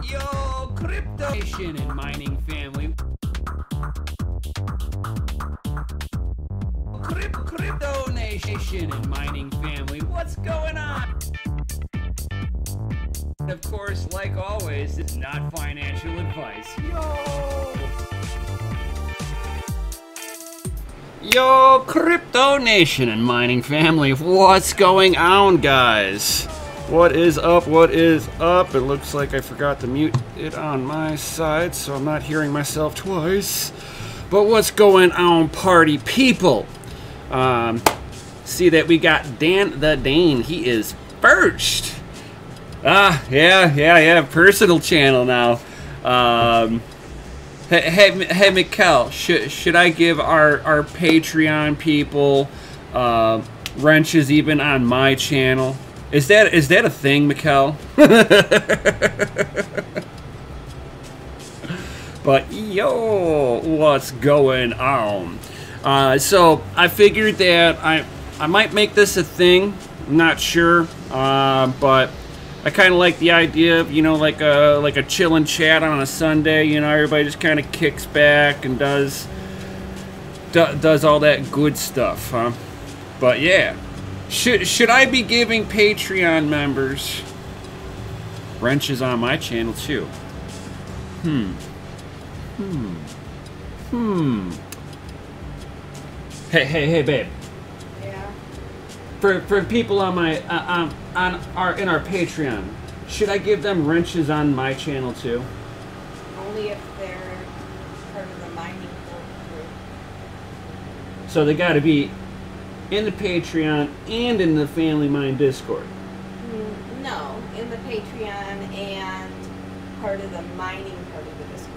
Yo, crypto nation and mining family. Crypto nation and mining family. What's going on? Of course, like always, it's not financial advice. Yo, crypto nation and mining family. What's going on, guys? What is up? What is up? It looks like I forgot to mute it on my side, so I'm not hearing myself twice. But what's going on, party people? See that we got Dan the Dane. He is first. Yeah. Personal channel now. Hey, Mikkel. Should I give our Patreon people wrenches even on my channel? Is that a thing, Mikkel? But yo, what's going on? So I figured that I might make this a thing. I'm not sure, but I kind of like the idea of, you know, like a chillin' chat on a Sunday. You know, everybody just kind of kicks back and does all that good stuff, huh? But yeah. Should I be giving Patreon members wrenches on my channel too? Hey, babe. Yeah. For people on my in our Patreon, should I give them wrenches on my channel too? Only if they're part of the mining group. So they got to be in the Patreon and in the Family Mine Discord. No, in the Patreon and part of the mining part of the Discord.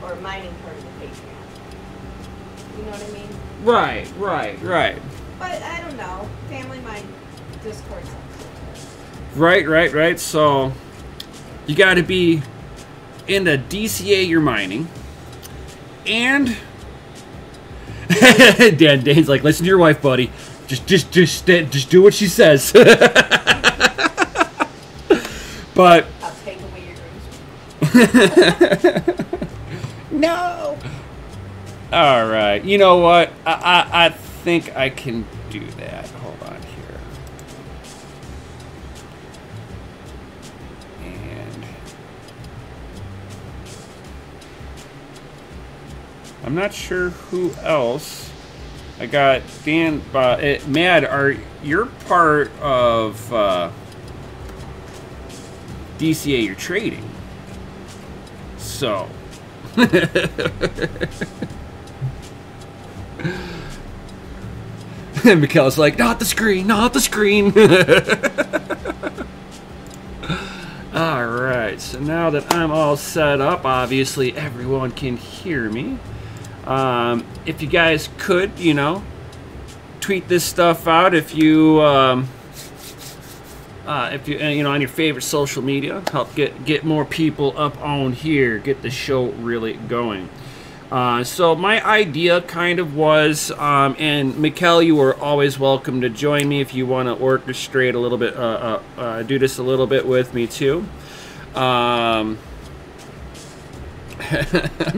Or mining part of the Patreon. You know what I mean? Right. But I don't know. Family Mine Discord sounds Right. So you got to be in the DCA you're mining, and Dane's like, listen to your wife, buddy. Just do what she says. But I'll take away your dreams. no. All right. You know what? I think I can do that. Hold on here. And I'm not sure who else. I got Dan. Mad, you're part of DCA? You're trading. So. And Mikkel's like, not the screen. Alright, so now that I'm all set up, obviously everyone can hear me. If you guys could, you know, tweet this stuff out if you you know, on your favorite social media, help get more people up on here, get the show really going. So my idea kind of was, and Mikkel, you are always welcome to join me if you want to orchestrate a little bit, do this a little bit with me too. I'm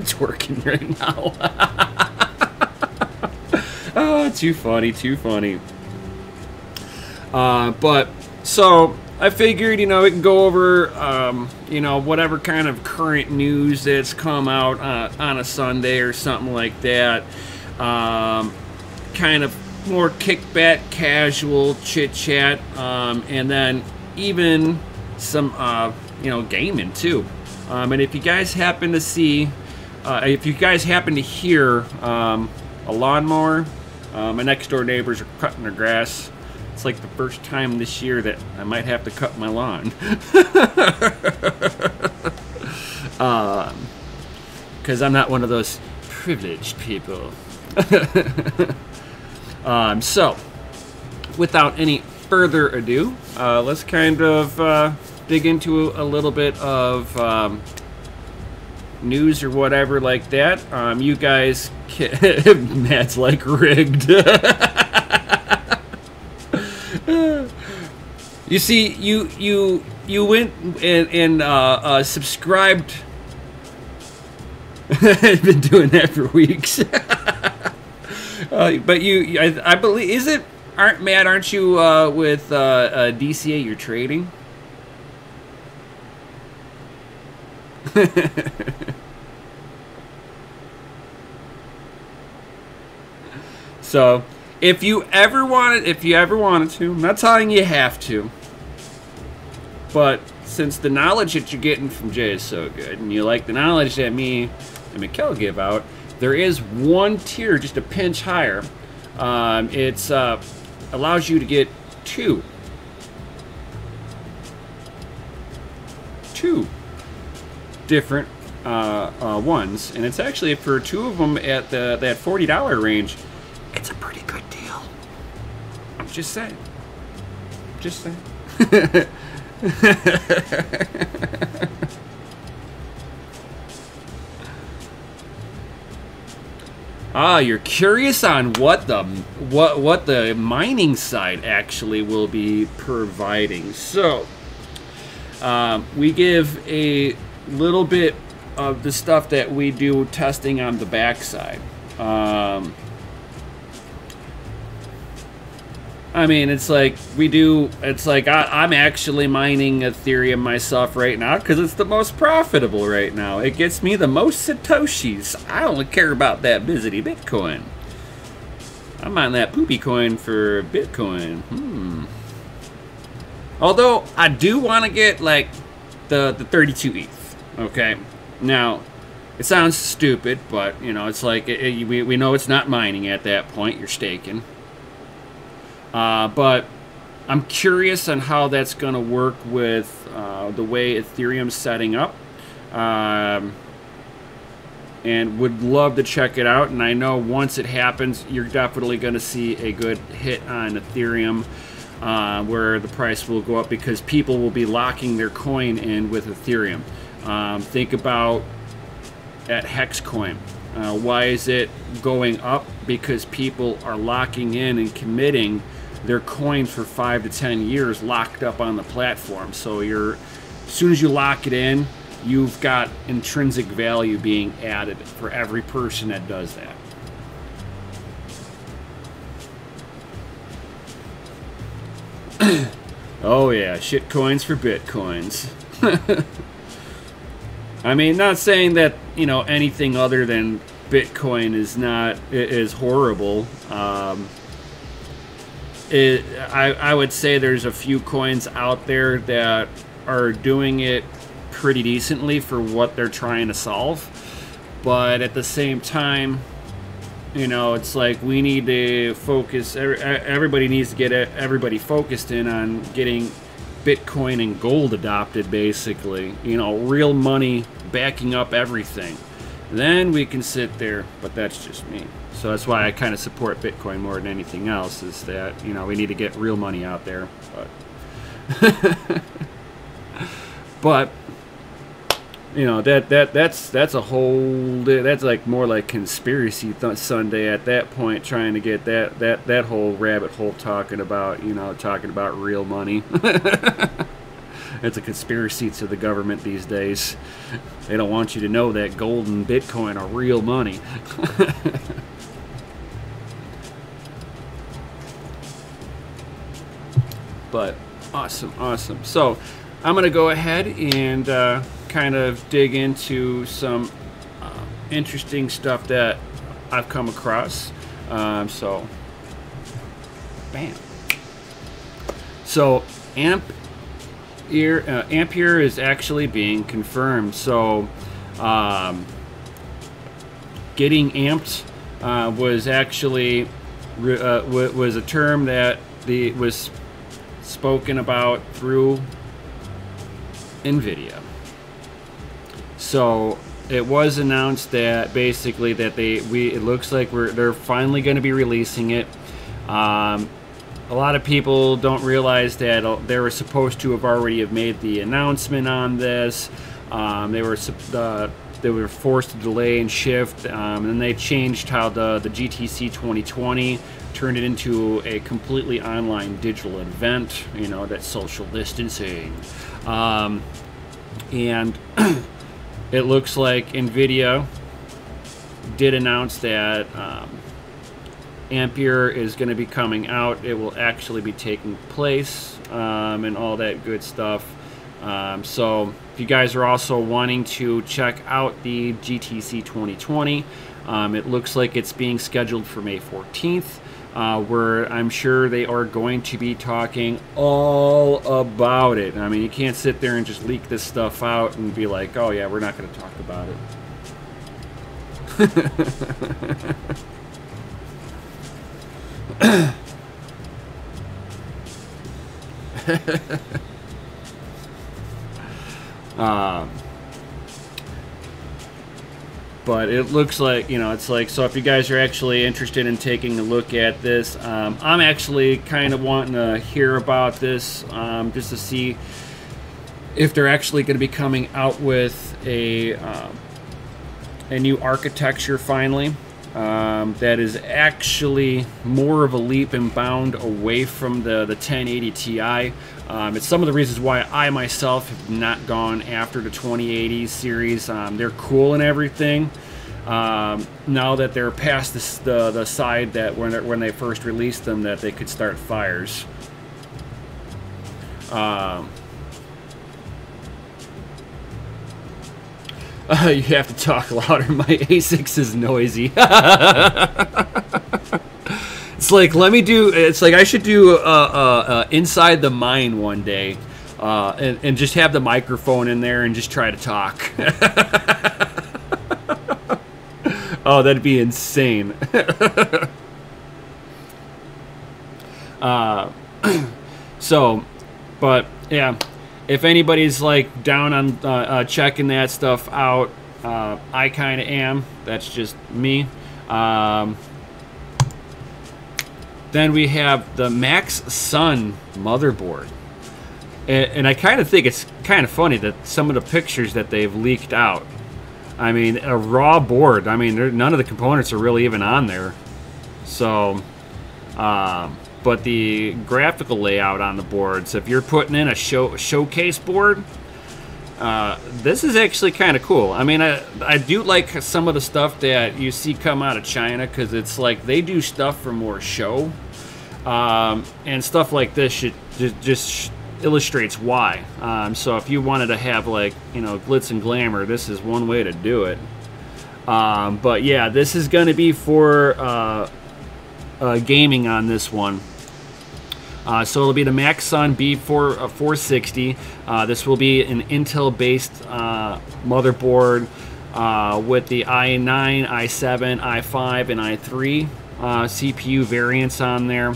twerking right now. Oh, too funny. But so I figured, you know, we can go over, you know, whatever kind of current news that's come out on a Sunday or something like that. Kind of more kickback, casual chit chat, and then even some, you know, gaming too. And if you guys happen to see, if you guys happen to hear a lawnmower, my next door neighbors are cutting their grass. It's like the first time this year that I might have to cut my lawn. Because I'm not one of those privileged people. So, without any further ado, let's kind of dig into a little bit of news or whatever like that. You guys can... Matt's like rigged. You see, you went and subscribed. I've been doing that for weeks. But I believe, is it? Matt, aren't you with DCA? You're trading. So, if you ever wanted to, I'm not telling you have to, but since the knowledge that you're getting from Jay is so good, and you like the knowledge that me and Mikkel give out, there is one tier, just a pinch higher. It's allows you to get two different ones, and it's actually for two of them at that $40 range. It's a pretty good deal. I'm just saying. Just saying. You're curious on what the mining side actually will be providing. So, we give a little bit of the stuff that we do testing on the backside. I mean, it's like I'm actually mining Ethereum myself right now because it's the most profitable right now. It gets me the most Satoshis. I don't care about that busy Bitcoin. I'm on that poopy coin for Bitcoin. Although, I do want to get, like, the 32 ETH. Okay? Now, it sounds stupid, but, you know, it's like, we know it's not mining at that point. You're staking. But I'm curious on how that's going to work with the way Ethereum's setting up. And would love to check it out. And I know once it happens, you're definitely going to see a good hit on Ethereum, where the price will go up because people will be locking their coin in with Ethereum. Think about at Hexcoin. Why is it going up? Because people are locking in and committing their coins for 5 to 10 years locked up on the platform. So as soon as you lock it in, you've got intrinsic value being added for every person that does that. Oh yeah, shit coins for bitcoins. I mean, not saying that, you know, anything other than Bitcoin is horrible. I would say there's a few coins out there that are doing it pretty decently for what they're trying to solve, but at the same time, you know, it's like we need to focus. Everybody needs to get everybody focused in on getting Bitcoin and gold adopted, basically. You know, real money backing up everything. Then we can sit there, but that's just me. So that's why I kind of support Bitcoin more than anything else, is that, you know, we need to get real money out there. But, but you know, that's a whole, that's like more like conspiracy Sunday at that point, trying to get that whole rabbit hole talking about, you know, talking about real money. It's a conspiracy to the government these days. They don't want you to know that gold and Bitcoin are real money. But awesome, awesome. So I'm going to go ahead and kind of dig into some interesting stuff that I've come across. So, bam. So Ampere is actually being confirmed. So getting amped was actually was a term that was spoken about through NVIDIA. So it was announced that basically that it looks like they're finally going to be releasing it. A lot of people don't realize that they were supposed to have already made the announcement on this. They were forced to delay and shift, and then they changed how the GTC 2020 turn it into a completely online digital event, you know, that's social distancing. And it looks like NVIDIA did announce that Ampere is going to be coming out. It will actually be taking place, and all that good stuff. So if you guys are also wanting to check out the GTC 2020, it looks like it's being scheduled for May 14th, where I'm sure they are going to be talking all about it. I mean, you can't sit there and just leak this stuff out and be like, oh yeah, we're not going to talk about it. But it looks like, you know, it's like, so if you guys are actually interested in taking a look at this, I'm actually kind of wanting to hear about this, just to see if they're actually going to be coming out with a new architecture finally, that is actually more of a leap and bound away from the 1080 Ti. It's some of the reasons why I myself have not gone after the 2080 series. They're cool and everything. Now that they're past the side that when they first released them, that they could start fires. You have to talk louder. My A6 is noisy. It's like, let me do, it's like I should do Inside the Mine one day, and just have the microphone in there and just try to talk. Oh, that'd be insane. So, but yeah, if anybody's like down on checking that stuff out, I kind of am. That's just me. Then we have the Max Sun motherboard. And I kind of think it's kind of funny that some of the pictures that they've leaked out, I mean, a raw board, I mean, none of the components are really even on there. So, but the graphical layout on the boards, if you're putting in a showcase board, this is actually kind of cool. I mean, I do like some of the stuff that you see come out of China, because it's like they do stuff for more show, and stuff like this should just illustrates why. So if you wanted to have, like, you know, glitz and glamour, this is one way to do it. But yeah, this is going to be for gaming on this one. So it'll be the Max Sun B460. This will be an Intel-based motherboard with the i9, i7, i5, and i3 CPU variants on there.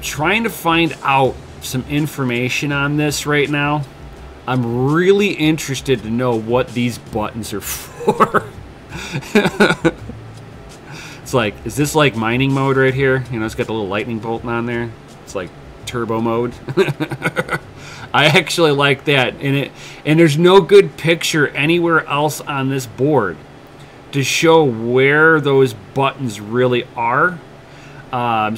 Trying to find out some information on this right now. I'm really interested to know what these buttons are for. It's like, is this like mining mode right here? You know, it's got the little lightning bolt on there. It's like turbo mode. I actually like that. And there's no good picture anywhere else on this board to show where those buttons really are.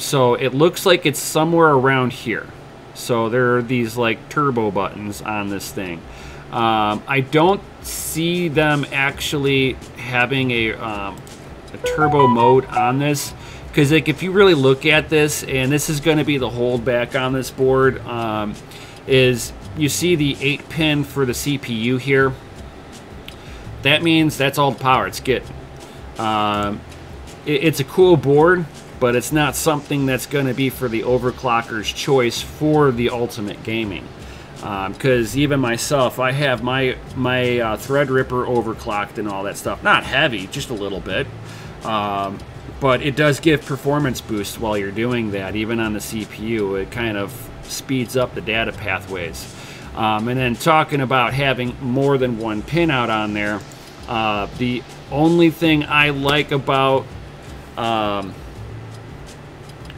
So it looks like it's somewhere around here. So there are these like turbo buttons on this thing. I don't see them actually having a turbo mode on this, because like if you really look at this, and this is going to be the holdback on this board, is you see the 8-pin for the CPU here. That means that's all the power it's getting. It's a cool board, but it's not something that's going to be for the overclocker's choice for the ultimate gaming. Because even myself, I have my Threadripper overclocked and all that stuff. Not heavy, just a little bit. But it does give performance boost while you're doing that, even on the CPU. It kind of speeds up the data pathways. And then talking about having more than one pin out on there, the only thing I like about...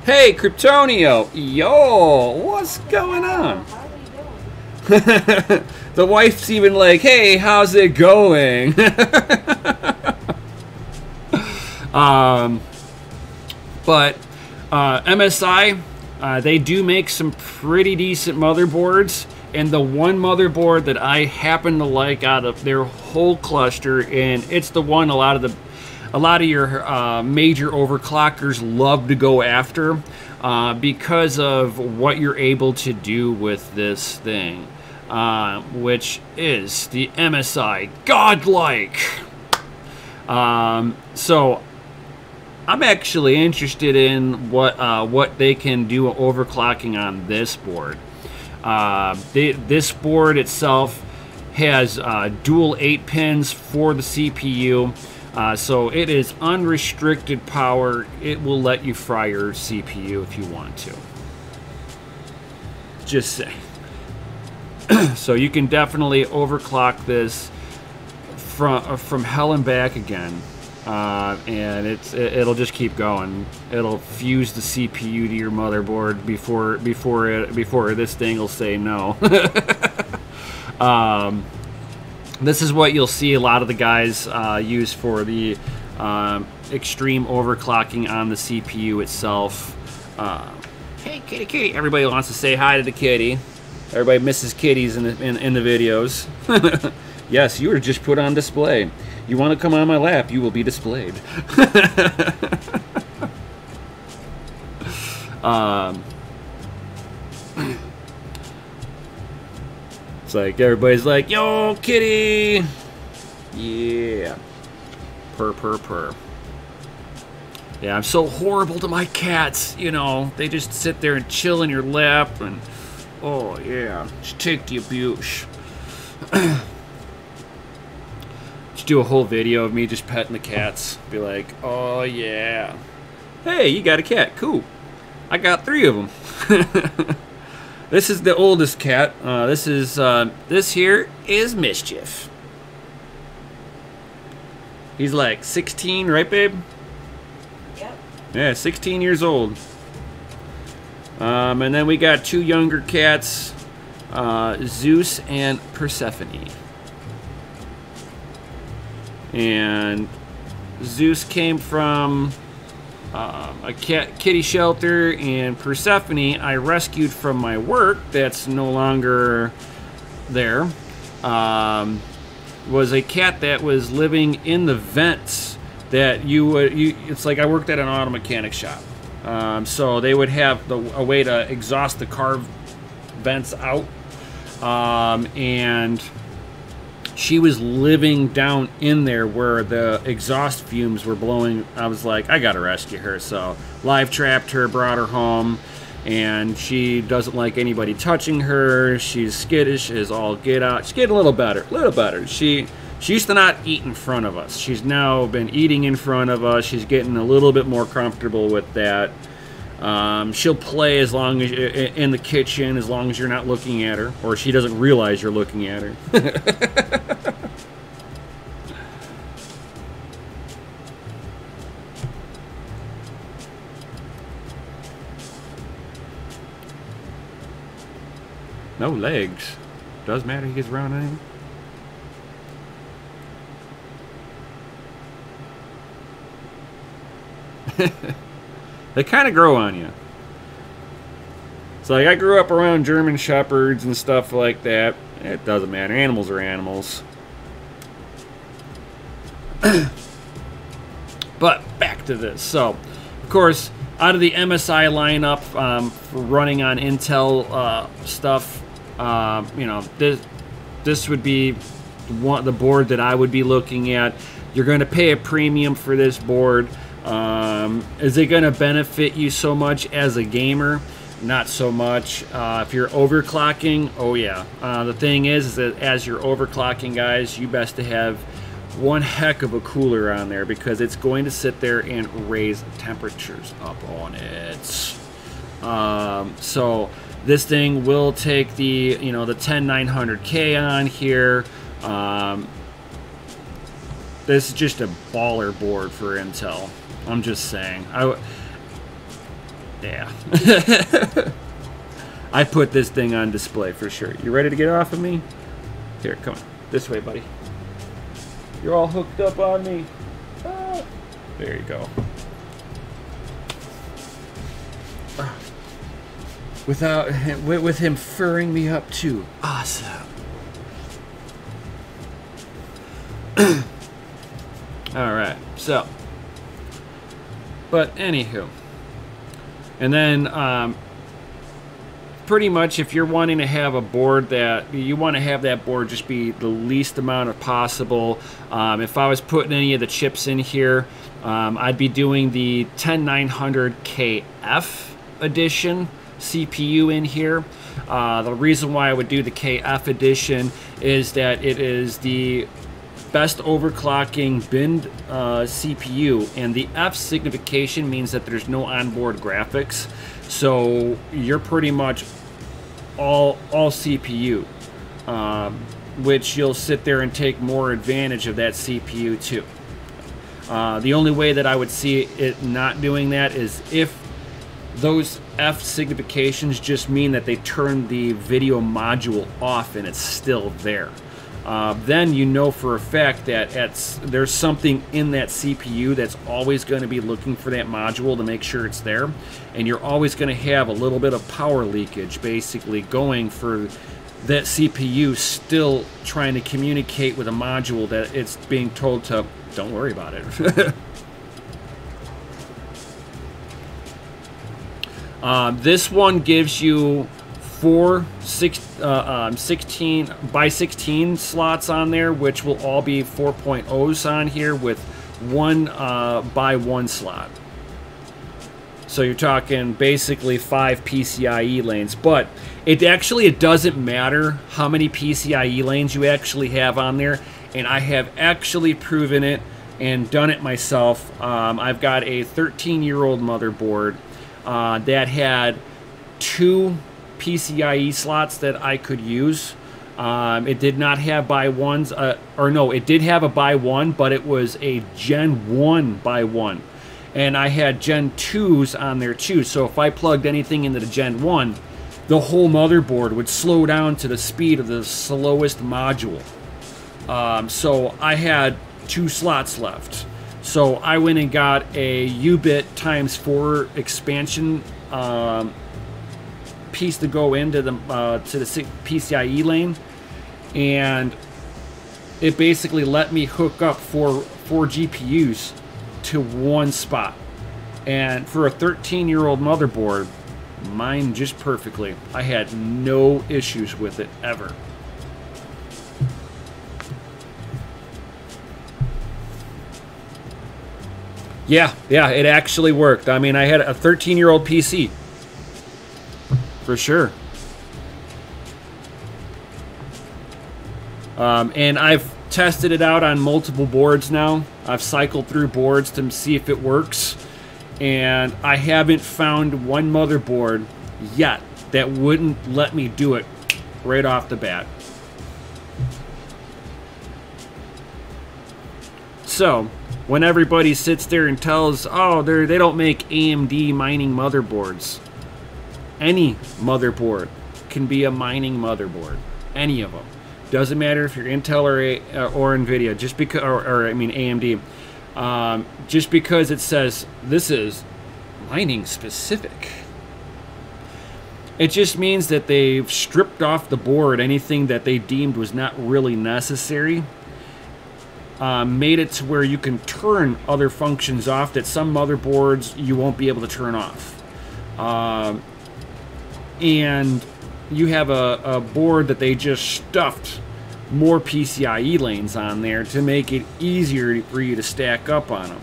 Hey, Kryptonio! Yo, what's going on? How are you doing? The wife's even like, hey, how's it going? But MSI, they do make some pretty decent motherboards, and the one motherboard that I happen to like out of their whole cluster, and it's the one a lot of your major overclockers love to go after, because of what you're able to do with this thing, which is the MSI Godlike. So I'm actually interested in what they can do overclocking on this board. This board itself has dual 8 pins for the CPU, so it is unrestricted power. It will let you fry your CPU if you want to. Just say. So you can definitely overclock this from hell and back again. And it'll just keep going. It'll fuse the CPU to your motherboard before this thing will say no. This is what you'll see a lot of the guys use for the extreme overclocking on the CPU itself. Hey, kitty! Everybody wants to say hi to the kitty. Everybody misses kitties in the videos. Yes, you were just put on display. You want to come on my lap, you will be displayed. It's like everybody's like, yo, kitty! Yeah. Purr, purr, purr. Yeah, I'm so horrible to my cats, you know. They just sit there and chill in your lap, and oh, yeah. Just take the abuse. Do a whole video of me just petting the cats. Be like, oh yeah, hey, you got a cat, cool. I got 3 of them. This is the oldest cat. This here is Mischief. He's like 16, right, babe? Yep. Yeah, 16 years old. And then we got 2 younger cats, Zeus and Persephone. And Zeus came from a kitty shelter, and Persephone I rescued from my work that's no longer there. Was a cat that was living in the vents that it's like I worked at an auto mechanic shop. So they would have a way to exhaust the car vents out. And she was living down in there where the exhaust fumes were blowing. I was like, I gotta rescue her. So live trapped her, brought her home, and she doesn't like anybody touching her. She's skittish as all get out. She's getting a little better. She used to not eat in front of us. She's now been eating in front of us. She's getting a little bit more comfortable with that. She'll play as long as in the kitchen, as long as you're not looking at her, or she doesn't realize you're looking at her. No legs. Does matter. He gets around anything. They kind of grow on you. It's like I grew up around German Shepherds and stuff like that. It doesn't matter. Animals are animals. But back to this. So, of course, out of the MSI lineup, for running on Intel stuff, you know, this would be the board that I would be looking at. You're going to pay a premium for this board. Is it going to benefit you so much as a gamer? Not so much. If you're overclocking, oh yeah. The thing is that as you're overclocking, guys, you best to have one heck of a cooler on there, because it's going to sit there and raise temperatures up on it. So this thing will take the, you know, the 10900K on here. This is just a baller board for Intel. I'm just saying. Yeah. I put this thing on display for sure. You ready to get off of me? Here, come on. This way, buddy. You're all hooked up on me. Ah. There you go. With him furring me up too. Awesome. All right. So, but anywho, and then pretty much if you're wanting to have a board that you want to have that board just be the least amount of possible. If I was putting any of the chips in here, I'd be doing the 10900KF edition CPU in here. The reason why I would do the KF edition is that it is the best overclocking bin CPU, and the F signification means that there's no onboard graphics, so you're pretty much all CPU, which you'll sit there and take more advantage of that CPU too. The only way that I would see it not doing that is if those F significations just mean that they turn the video module off and it's still there. Then you know for a fact that there's something in that CPU that's always going to be looking for that module to make sure it's there, and you're always going to have a little bit of power leakage basically going for that CPU still trying to communicate with a module that it's being told to don't worry about it. This one gives you 16 by 16 slots on there, which will all be 4.0s on here with 1 by 1 slot. So you're talking basically 5 PCIe lanes, but it doesn't matter how many PCIe lanes you actually have on there, and I have actually proven it and done it myself. I've got a 13-year-old motherboard that had 2 PCIe slots that I could use. It did not have by ones, or no, it did have a by one, but it was a Gen 1 by one. And I had Gen 2s on there too, so if I plugged anything into the Gen 1, the whole motherboard would slow down to the speed of the slowest module. So I had 2 slots left. So I went and got a U-bit ×4 expansion piece to go into the PCIe lane, and it basically let me hook up four GPUs to one spot. And for a 13-year-old motherboard, mine just perfectly. I had no issues with it ever. Yeah, it actually worked. I mean, I had a 13-year-old PC. For sure. And I've tested it out on multiple boards now. I've cycled through boards to see if it works. And I haven't found one motherboard yet that wouldn't let me do it right off the bat. So, when everybody sits there and tells, oh, they don't make AMD mining motherboards. Any motherboard can be a mining motherboard. Any of them. Doesn't matter if you're Intel or NVIDIA. Just because, or I mean AMD. Just because it says this is mining specific, it just means that they've stripped off the board anything that they deemed was not really necessary. Made it to where you can turn other functions off that some motherboards you won't be able to turn off. And you have a board that they just stuffed more PCIe lanes on there to make it easier for you to stack up on them.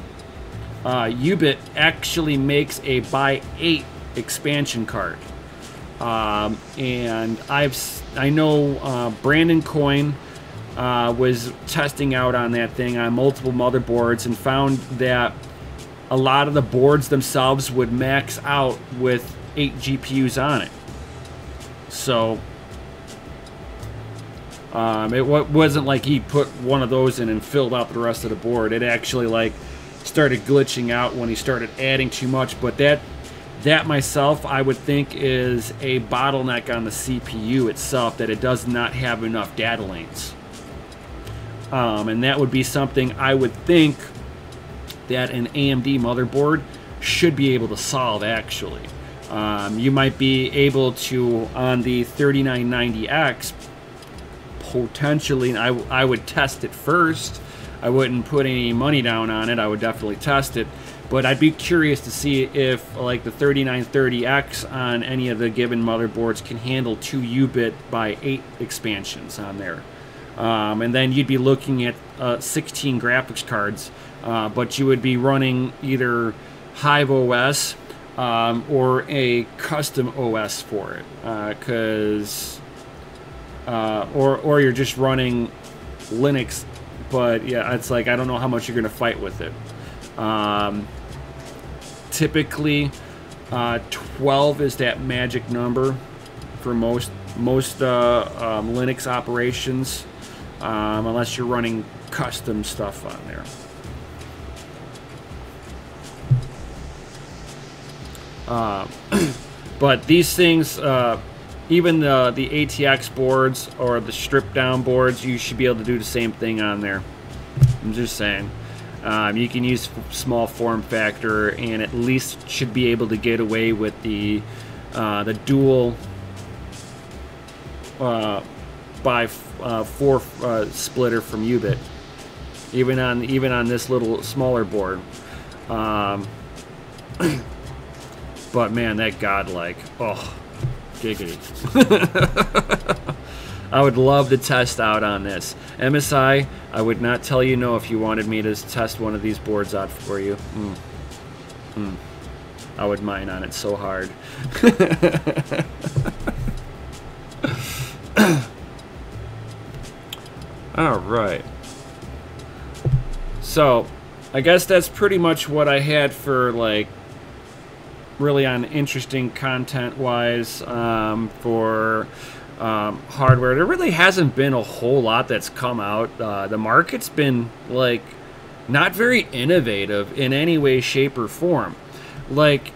U-bit actually makes a by 8 expansion card. And I know Brandon Coyne was testing out on that thing on multiple motherboards and found that a lot of the boards themselves would max out with 8 GPUs on it. So it wasn't like he put one of those in and filled out the rest of the board. It actually like started glitching out when he started adding too much. But that myself, I would think, is a bottleneck on the CPU itself, that it does not have enough data lanes. And that would be something I would think that an AMD motherboard should be able to solve, actually. You might be able to, on the 3990X, potentially, I would test it first. I wouldn't put any money down on it. I would definitely test it. But I'd be curious to see if, like, the 3930X on any of the given motherboards can handle 2 U-bit by 8 expansions on there. And then you'd be looking at 16 graphics cards, but you would be running either Hive OS or a custom OS for it, or you're just running Linux. But yeah, it's like, I don't know how much you're going to fight with it. Typically, 12 is that magic number for most Linux operations, unless you're running custom stuff on there. But these things, even the ATX boards or the stripped down boards, you should be able to do the same thing on there. I'm just saying. You can use small form factor and at least should be able to get away with the dual by 4 splitter from Ubit, even on this little smaller board. But man, that godlike, oh, giggity. I would love to test out on this. MSI, I would not tell you no if you wanted me to test one of these boards out for you. I would mine on it so hard. All right. So, I guess that's pretty much what I had for, like, really on interesting content-wise for hardware. There really hasn't been a whole lot that's come out. The market's been, like, not very innovative in any way, shape, or form. Like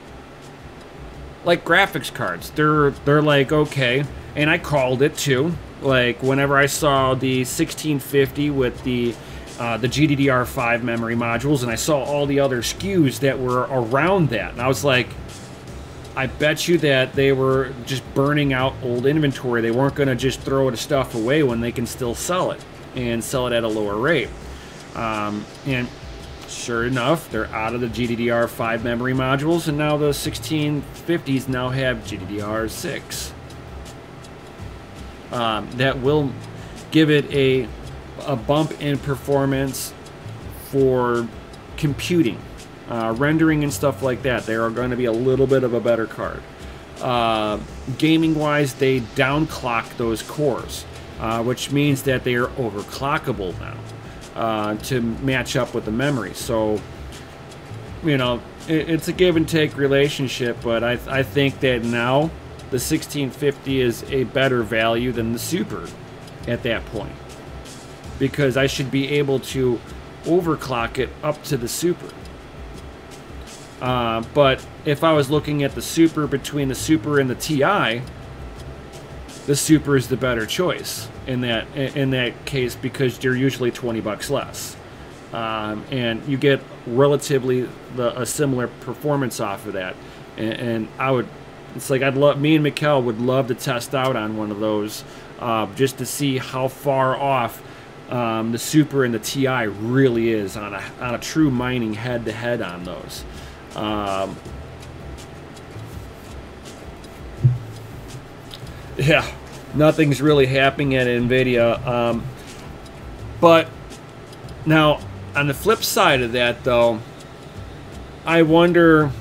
graphics cards, they're like, okay, and I called it too. Like, whenever I saw the 1650 with the GDDR5 memory modules, and I saw all the other SKUs that were around that, and I was like, I bet you that they were just burning out old inventory. They weren't going to just throw the stuff away when they can still sell it, and sell it at a lower rate. And sure enough, they're out of the GDDR5 memory modules, and now the 1650s now have GDDR6. That will give it a bump in performance for computing. Rendering and stuff like that, they are going to be a little bit of a better card. Gaming wise, they downclock those cores, which means that they are overclockable now to match up with the memory. So, you know, it's a give and take relationship, but I think that now the 1650 is a better value than the Super at that point, because I should be able to overclock it up to the Super. But if I was looking at the Super, between the Super and the TI, the Super is the better choice in that case, because they're usually $20 less, and you get relatively a similar performance off of that. And I would, it's like, me and Mikkel would love to test out on one of those, just to see how far off the Super and the TI really is on a true mining head-to-head on those. Yeah, nothing's really happening at NVIDIA. But now, on the flip side of that, though, I wonder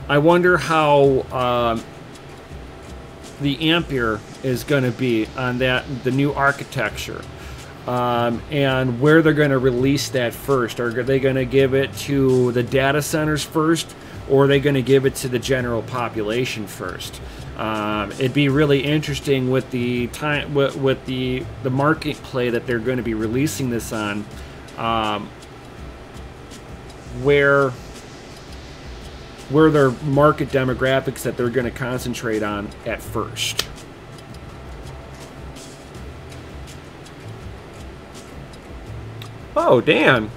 how the Ampere is going to be on the new architecture. And where they're going to release that first. Are they going to give it to the data centers first, or are they going to give it to the general population first? It'd be really interesting with the time, with the market play that they're going to be releasing this on, where their market demographics that they're going to concentrate on at first. Oh, Dan.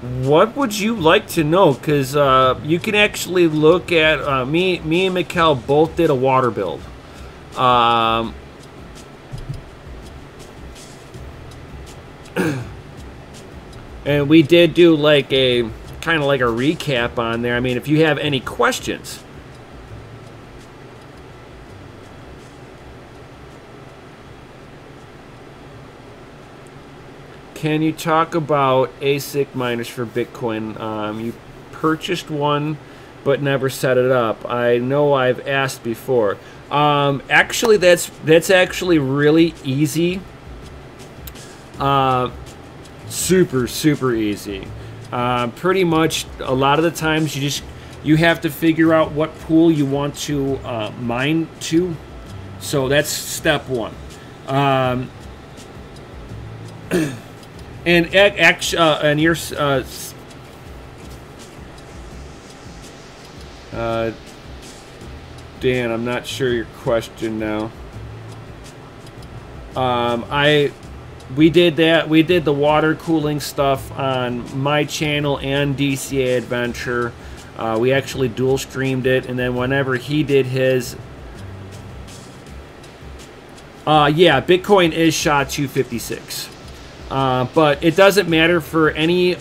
What would you like to know? Because you can actually look at me and Mikkel both did a water build. And we did do like a kind of like a recap on there. I mean, if you have any questions. Can you talk about ASIC miners for Bitcoin? You purchased one, but never set it up. I know I've asked before. Actually, that's actually really easy. Super easy. Pretty much a lot of the times you have to figure out what pool you want to mine to. So that's step one. And your Dan, I'm not sure your question now. We did that. We did the water cooling stuff on my channel and DCA Adventure. We actually dual streamed it, and then whenever he did his, yeah, Bitcoin is SHA-256. But it doesn't matter for any.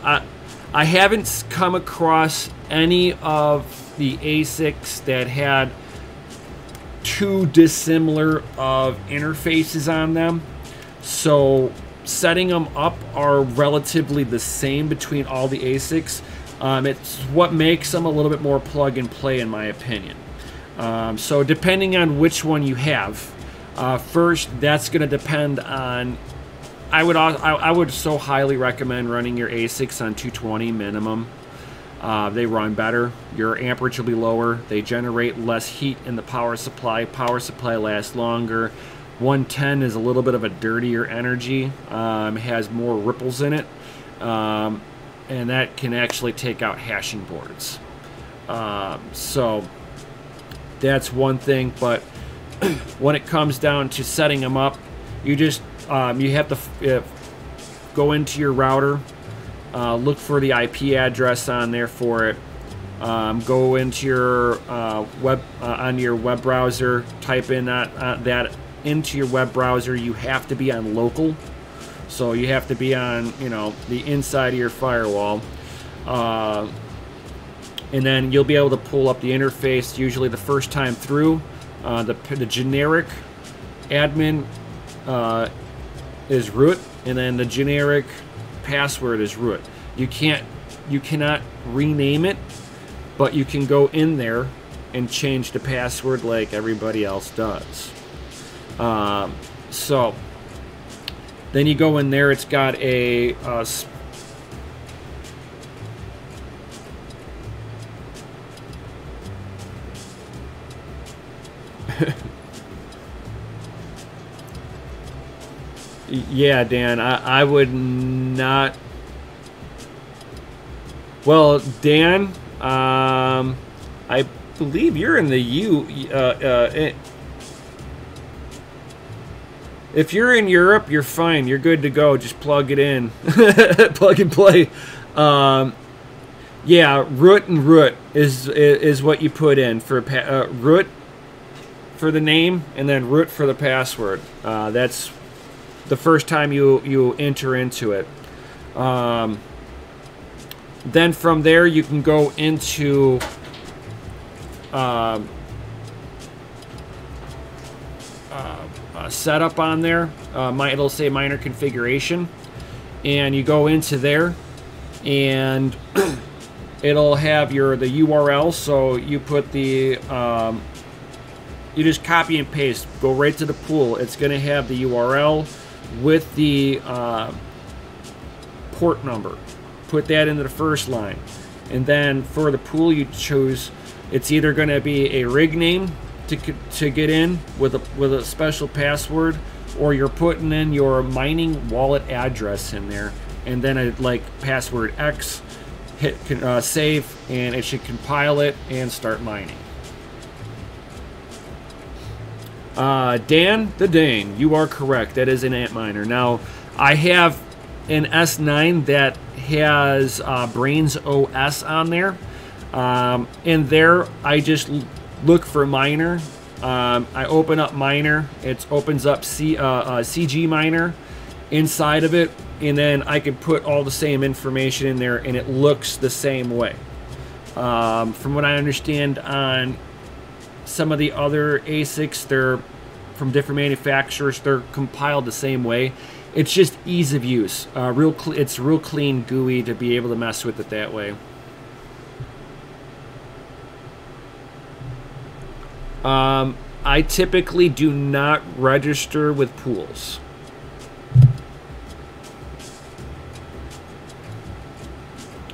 I haven't come across any of the ASICs that had too dissimilar of interfaces on them. So setting them up are relatively the same between all the ASICs. It's what makes them a little bit more plug and play, in my opinion. So depending on which one you have, first that's going to depend on. I would so highly recommend running your ASICs on 220 minimum. They run better. Your amperage will be lower. They generate less heat in the power supply. Power supply lasts longer. 110 is a little bit of a dirtier energy. Has more ripples in it. And that can actually take out hashing boards. So that's one thing. But when it comes down to setting them up, you just you have to go into your router, look for the IP address on there for it. Go into your on your web browser, type in that into your web browser. You have to be on local, so you have to be on the inside of your firewall, and then you'll be able to pull up the interface. Usually the first time through, the generic admin is root, and then the generic password is root. You cannot rename it, but you can go in there and change the password like everybody else does. So then you go in there. It's got a yeah, Dan, I would not. Well, Dan, I believe you're in the if you're in Europe, you're fine. You're good to go. Just plug it in. Plug and play. Yeah, root and root is what you put in for root for the name, and then root for the password. That's the first time you enter into it. Then from there you can go into setup on there. It'll say miner configuration, and you go into there, and it'll have the URL. So you put the you just copy and paste, go right to the pool. It's going to have the URL with the port number. Put that into the first line, and then for the pool you choose, it's either going to be a rig name to get in with a special password, or you're putting in your mining wallet address in there, and then like password X, hit save, and it should compile it and start mining. Dan the Dane, you are correct. That is an Antminer. Now, I have an S9 that has Brains OS on there. In there, I just look for Miner. I open up Miner. It opens up CG Miner inside of it, and then I can put all the same information in there, and it looks the same way. From what I understand on some of the other ASICs, they're from different manufacturers, they're compiled the same way. It's just ease of use. It's real clean GUI to be able to mess with it that way. I typically do not register with pools.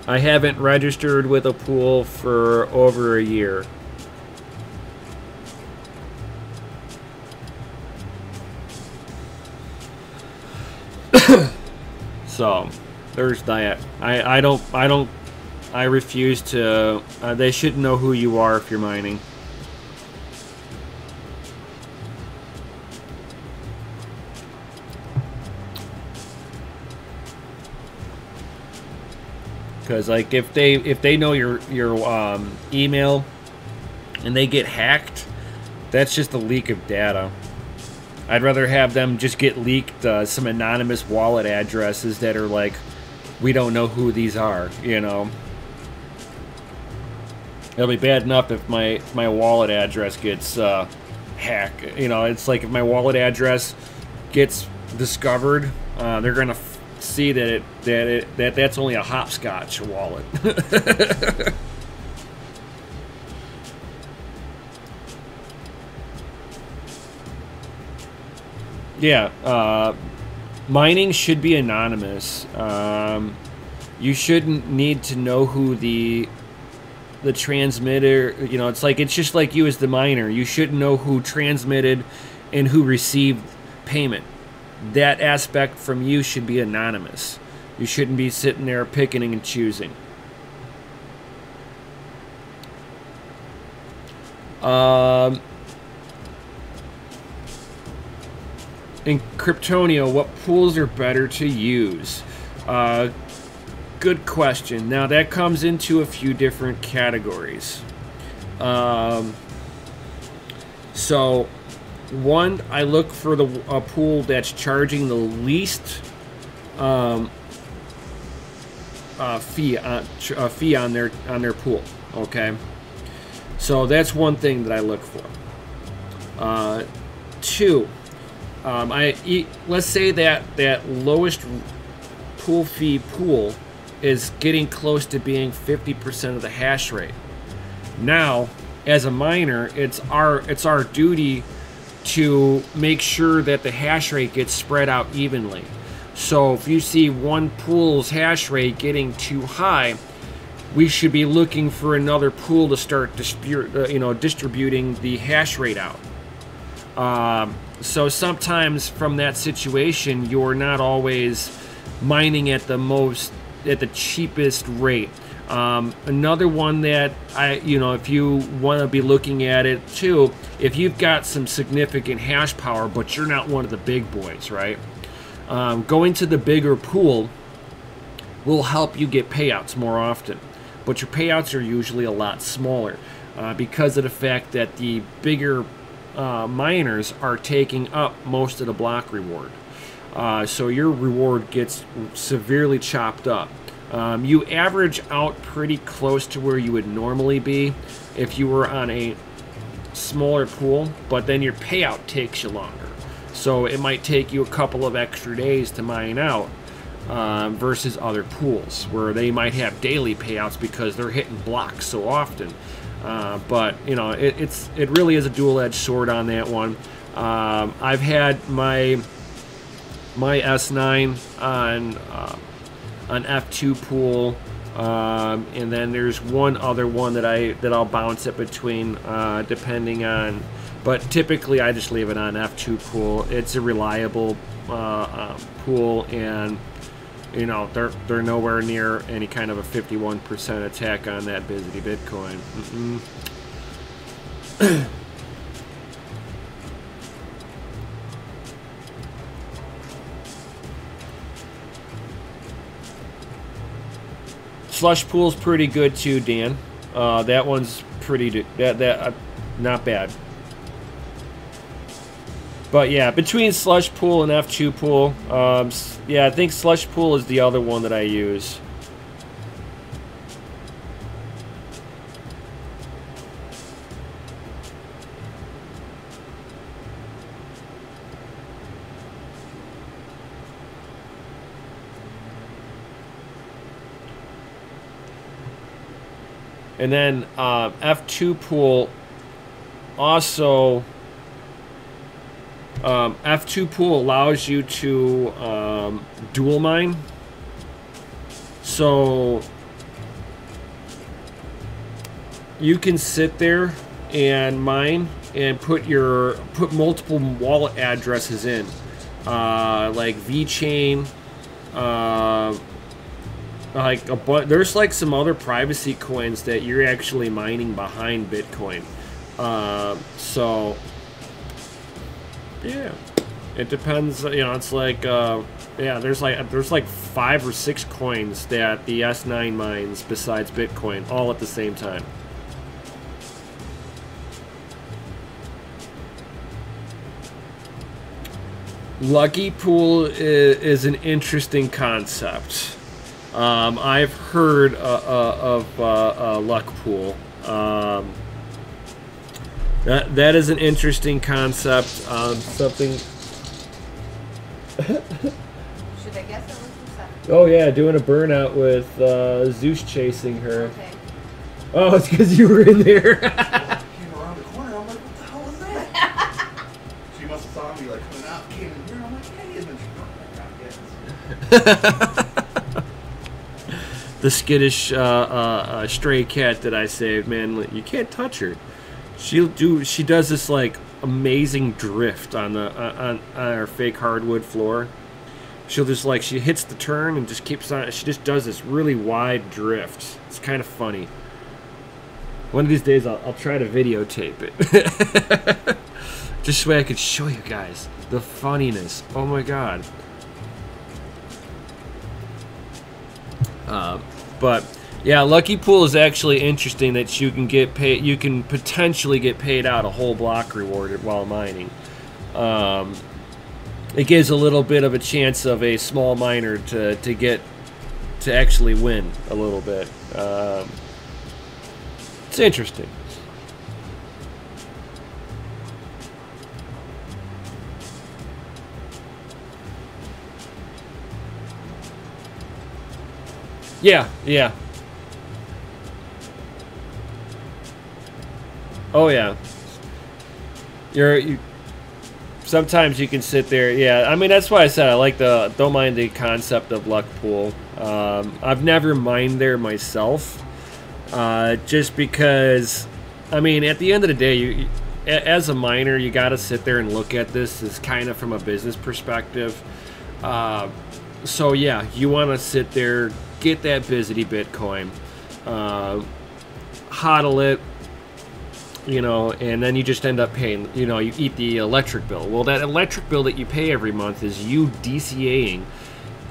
I haven't registered with a pool for over a year. So there's that. I refuse to. They shouldn't know who you are if you're mining. Because like if they know your email and they get hacked, that's just a leak of data. I'd rather have them just get leaked some anonymous wallet addresses that are like, we don't know who these are, you know. It'll be bad enough if my wallet address gets hacked. You know, it's like if my wallet address gets discovered, they're gonna see that's only a hopscotch wallet. Yeah, mining should be anonymous. You shouldn't need to know who the transmitter, you know, it's just like you as the miner. You shouldn't know who transmitted and who received payment. That aspect from you should be anonymous. You shouldn't be sitting there picking and choosing. In Kryptonio, what pools are better to use? Good question. Now that comes into a few different categories. So, one, I look for a pool that's charging the least fee on their pool. Okay, so that's one thing that I look for. Two, let's say that lowest pool fee pool is getting close to being 50% of the hash rate. Now, as a miner, it's our duty to make sure that the hash rate gets spread out evenly. So if you see one pool's hash rate getting too high, we should be looking for another pool to start distributing the hash rate out. So sometimes from that situation, you're not always mining at the cheapest rate. Another one that if you want to be looking at it too, if you've got some significant hash power, but you're not one of the big boys, right? Going to the bigger pool will help you get payouts more often, but your payouts are usually a lot smaller because of the fact that the bigger miners are taking up most of the block reward. So your reward gets severely chopped up. You average out pretty close to where you would normally be if you were on a smaller pool, but then your payout takes you longer. So it might take you a couple of extra days to mine out versus other pools where they might have daily payouts because they're hitting blocks so often. But you know, it really is a dual-edged sword on that one. I've had my S9 on an F2 pool, and then there's one other one that I'll bounce it between depending on, but typically I just leave it on F2 pool. It's a reliable pool, and you know they're nowhere near any kind of a 51% attack on that Busy Bitcoin. Slush Pool's pretty good too, Dan. That one's pretty not bad. But yeah, between Slush Pool and F2 Pool, yeah, I think Slush Pool is the other one that I use. And then F2 Pool also, F2 Pool allows you to dual mine. So you can sit there and mine and put multiple wallet addresses in, like VChain, like there's like some other privacy coins that you're actually mining behind Bitcoin. So yeah, it depends. You know, it's like yeah, there's like 5 or 6 coins that the S9 mines besides Bitcoin, all at the same time. Lucky Pool is an interesting concept. I've heard of Luck Pool. That is an interesting concept. Something. Should I guess it was the Oh yeah, doing a burnout with Zeus chasing her. Okay. Oh, it's because you were in there. Came around the corner. I'm like, what the hell was that? She must have saw me like coming out, came in here. I'm like, hey, and then she brought my God, yes. The skittish stray cat that I saved, man, you can't touch her. She does this like amazing drift on our fake hardwood floor. She'll just like, she hits the turn and just keeps on. She just does this really wide drift. It's kind of funny. One of these days I'll try to videotape it, just so I could show you guys the funniness. Oh my god. But yeah, Lucky Pool is actually interesting that you can get paid. You can potentially get paid out a whole block reward while mining. It gives a little bit of a chance of a small miner to actually win a little bit. It's interesting. Yeah. Oh yeah. Sometimes you can sit there. Yeah, I mean that's why I said I like don't mind the concept of Luck Pool. I've never mined there myself, just because. I mean, at the end of the day, as a miner, you got to sit there and look at this as kind of from a business perspective. So yeah, you want to sit there. Get that Bizzity Bitcoin, hodl it, you know, and then you just end up paying, you know, you eat the electric bill. Well, that electric bill that you pay every month is you DCAing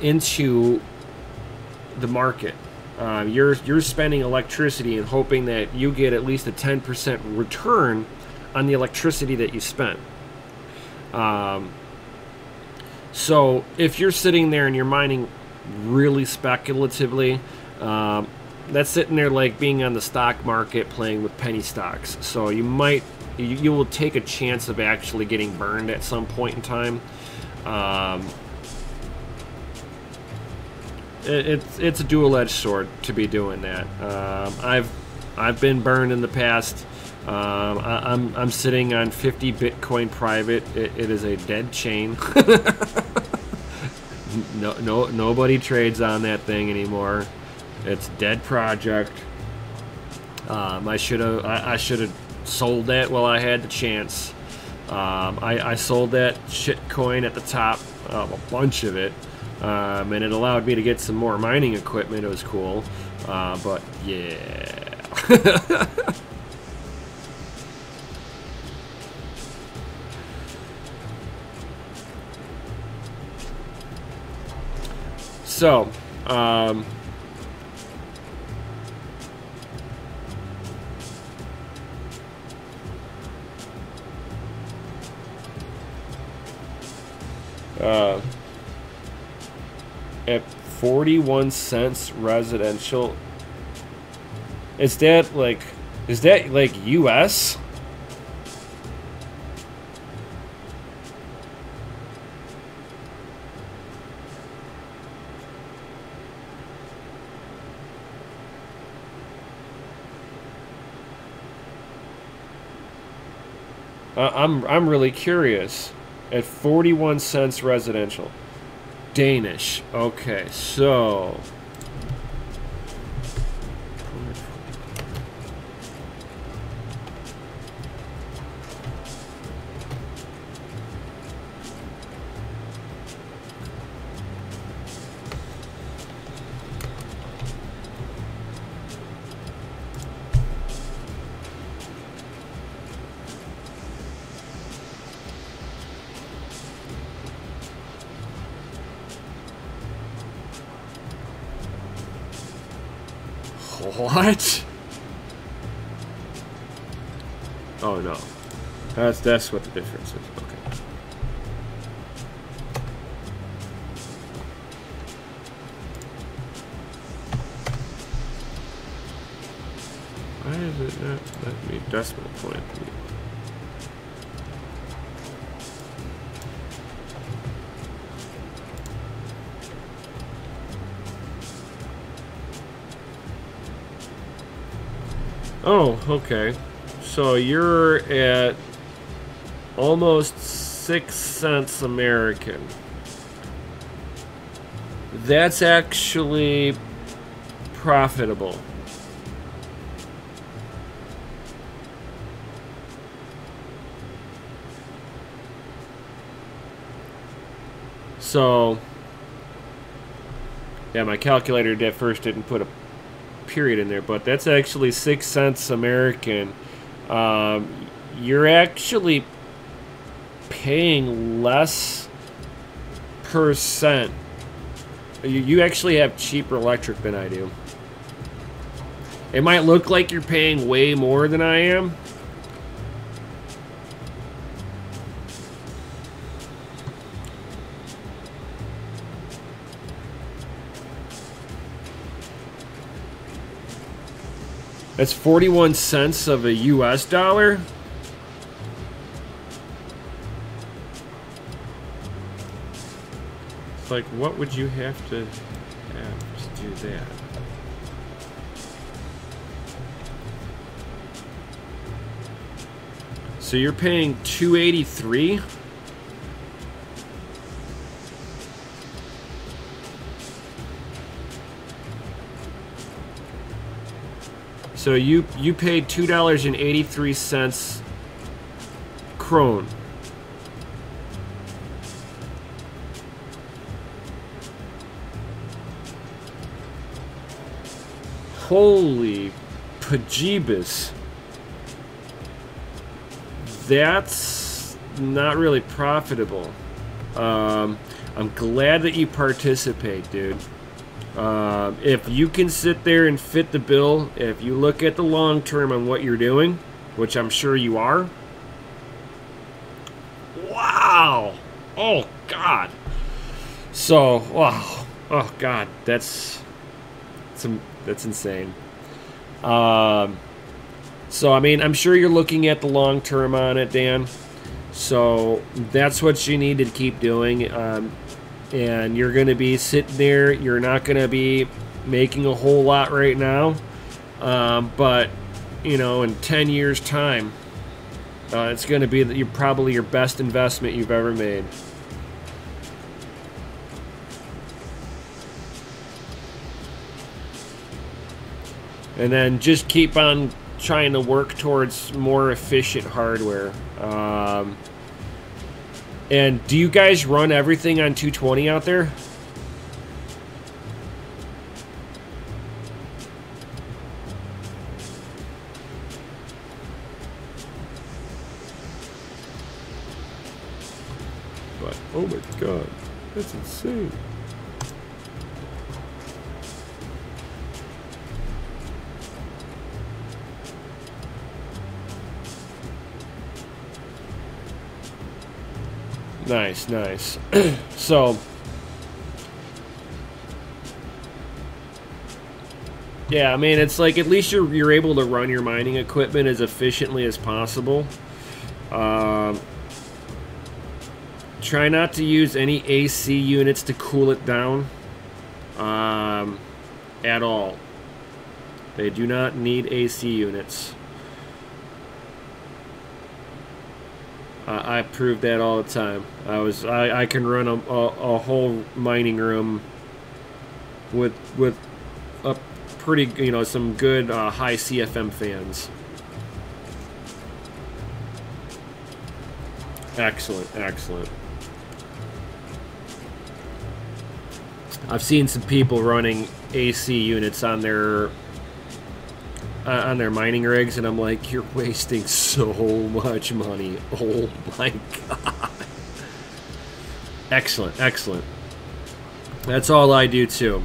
into the market. You're spending electricity and hoping that you get at least a 10% return on the electricity that you spent. So if you're sitting there and you're mining really speculatively, that's sitting there like being on the stock market playing with penny stocks. So you will take a chance of actually getting burned at some point in time. It's a dual-edged sword to be doing that. I've been burned in the past. I'm sitting on 50 Bitcoin private. It is a dead chain. Nobody trades on that thing anymore. It's dead project. I should have sold that while I had the chance. I sold that shit coin at the top, a bunch of it, and it allowed me to get some more mining equipment. It was cool, but yeah. So, At 41 cents residential. Is that like US? I'm really curious. At 41 cents residential. Danish. Okay, so what? Oh no. That's what the difference is. Okay. Why is it not let me decimal point? Oh, okay. So you're at almost 6 cents American. That's actually profitable. So, yeah, my calculator at first didn't put a period in there, but that's actually 6 cents American. You're actually paying less percent. You actually have cheaper electric than I do. It might look like you're paying way more than I am. That's 41 cents of a US dollar. It's like, what would you have to do that? So you're paying $2.83? So you paid $2.83 krone. Holy pajebus. That's not really profitable. I'm glad that you participate, dude. If you can sit there and fit the bill, if you look at the long term on what you're doing, which I'm sure you are. Wow. Oh, God. So, wow. Oh, God. That's insane. So, I mean, I'm sure you're looking at the long term on it, Dan. So, that's what you need to keep doing. And you're going to be sitting there. You're not going to be making a whole lot right now. But, you know, in 10 years' time, it's going to be probably your best investment you've ever made. And then just keep on trying to work towards more efficient hardware. And do you guys run everything on 220 out there? But, oh my God, that's insane. Nice, nice. So, yeah, I mean, it's like at least you're able to run your mining equipment as efficiently as possible. Try not to use any AC units to cool it down at all. They do not need AC units. I prove that all the time. I can run a whole mining room with a pretty, you know, some good high CFM fans. Excellent, excellent. I've seen some people running AC units on their mining rigs, and I'm like, you're wasting so much money. Oh my god. Excellent, excellent. That's all I do too.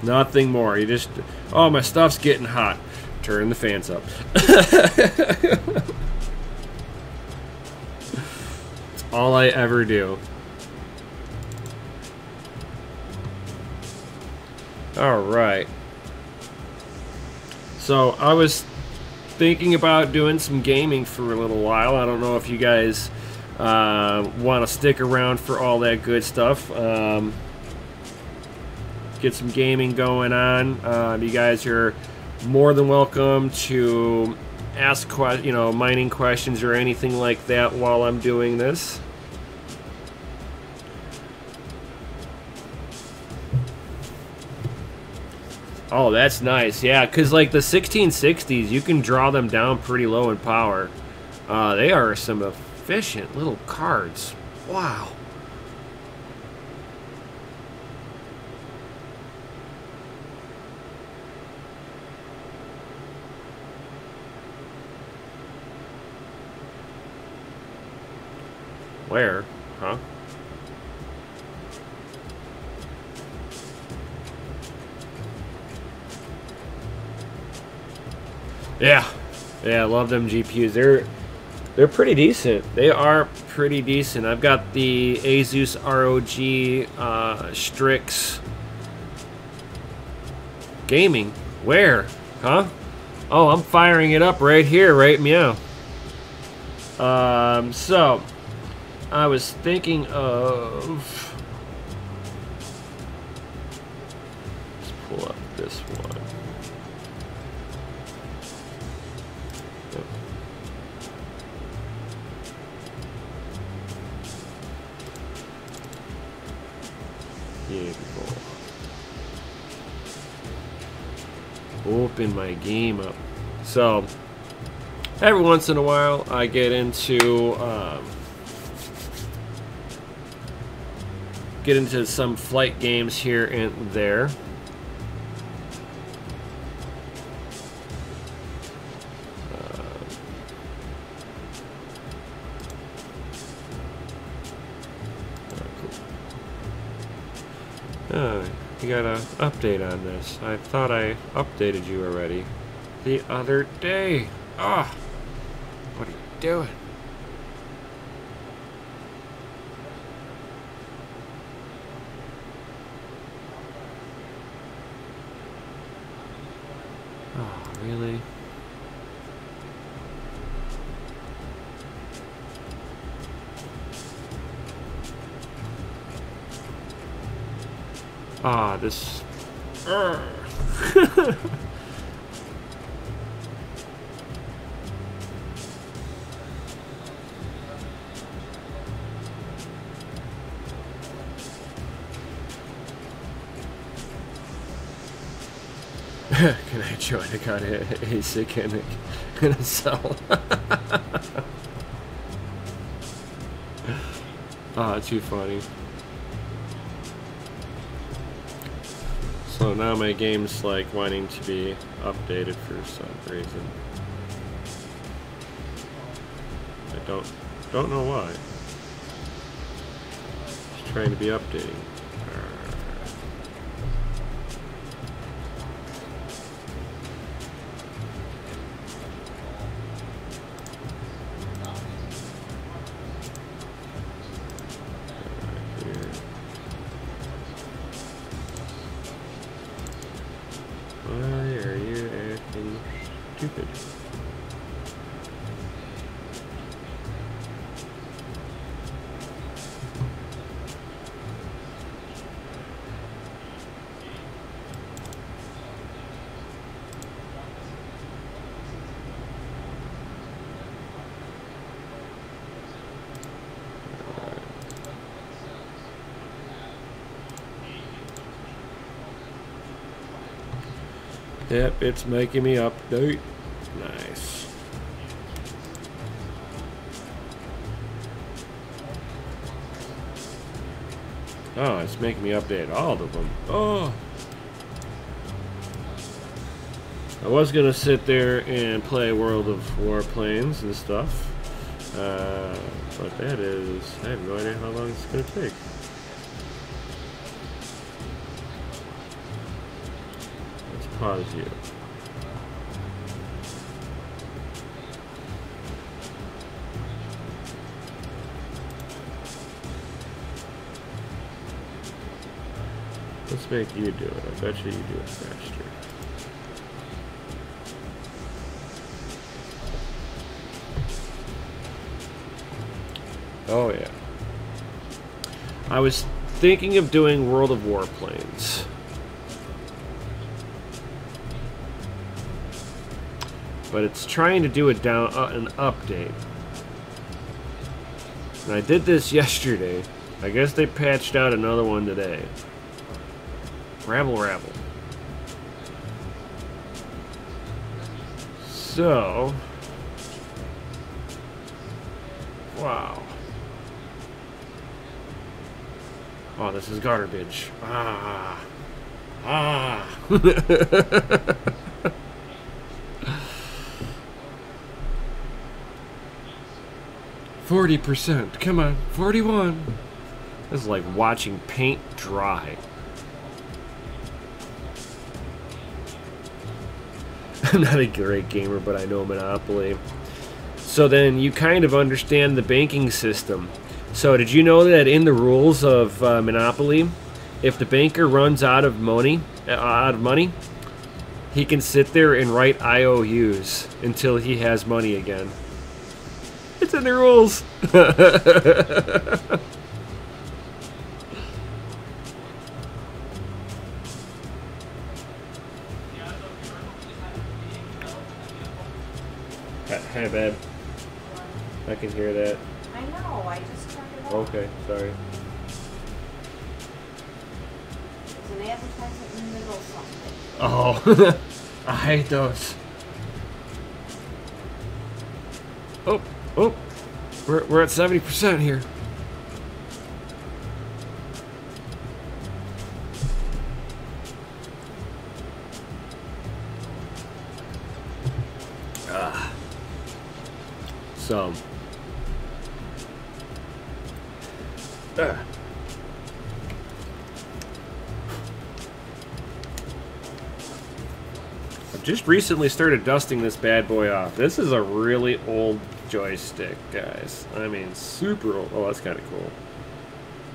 Nothing more. You just, oh, my stuff's getting hot. Turn the fans up. That's all I ever do. All right. So I was thinking about doing some gaming for a little while. I don't know if you guys want to stick around for all that good stuff. Get some gaming going on. You guys are more than welcome to ask mining questions or anything like that while I'm doing this. Oh, that's nice. Yeah, because like the 1660s, you can draw them down pretty low in power. They are some efficient little cards. Wow. Where? Huh? Yeah, I love them GPUs. They're pretty decent. They are pretty decent. I've got the Asus ROG Strix gaming. Where? Huh? Oh, I'm firing it up right here, right meow. So I was thinking of, let's pull up this one. Beautiful. Open my game up. So every once in a while I get into some flight games here and there. You got an update on this. I thought I updated you already the other day. Ah, what are you doing? Oh, really? Ah, this... Can I join? I got a sick and a cell. Ah, too funny. So now my game's like wanting to be updated for some reason. I don't know why. Just trying to be updating. Yep, it's making me update. Nice. Oh, it's making me update all of them. Oh. I was gonna sit there and play World of Warplanes and stuff. But that is... I have no idea how long it's gonna take. Let's pause you. Let's make you do it. I bet you do it faster. Oh yeah. I was thinking of doing World of Warplanes. But it's trying to do an update. And I did this yesterday. I guess they patched out another one today. Rabble. So... Wow. Oh, this is garbage. Ah. 40%. Come on. 41. This is like watching paint dry. I'm not a great gamer, but I know Monopoly. So then you kind of understand the banking system. So did you know that in the rules of Monopoly, if the banker runs out of money, he can sit there and write IOUs until he has money again. It's in the rules. Hi, babe. I can hear that. I know, I just turned it off. Okay, sorry. There's an advertisement in the middle of something. Oh, I hate those. Oh, we're at 70% here. So. I've just recently started dusting this bad boy off. This is a really old joystick, guys. I mean, super old. Oh, that's kind of cool.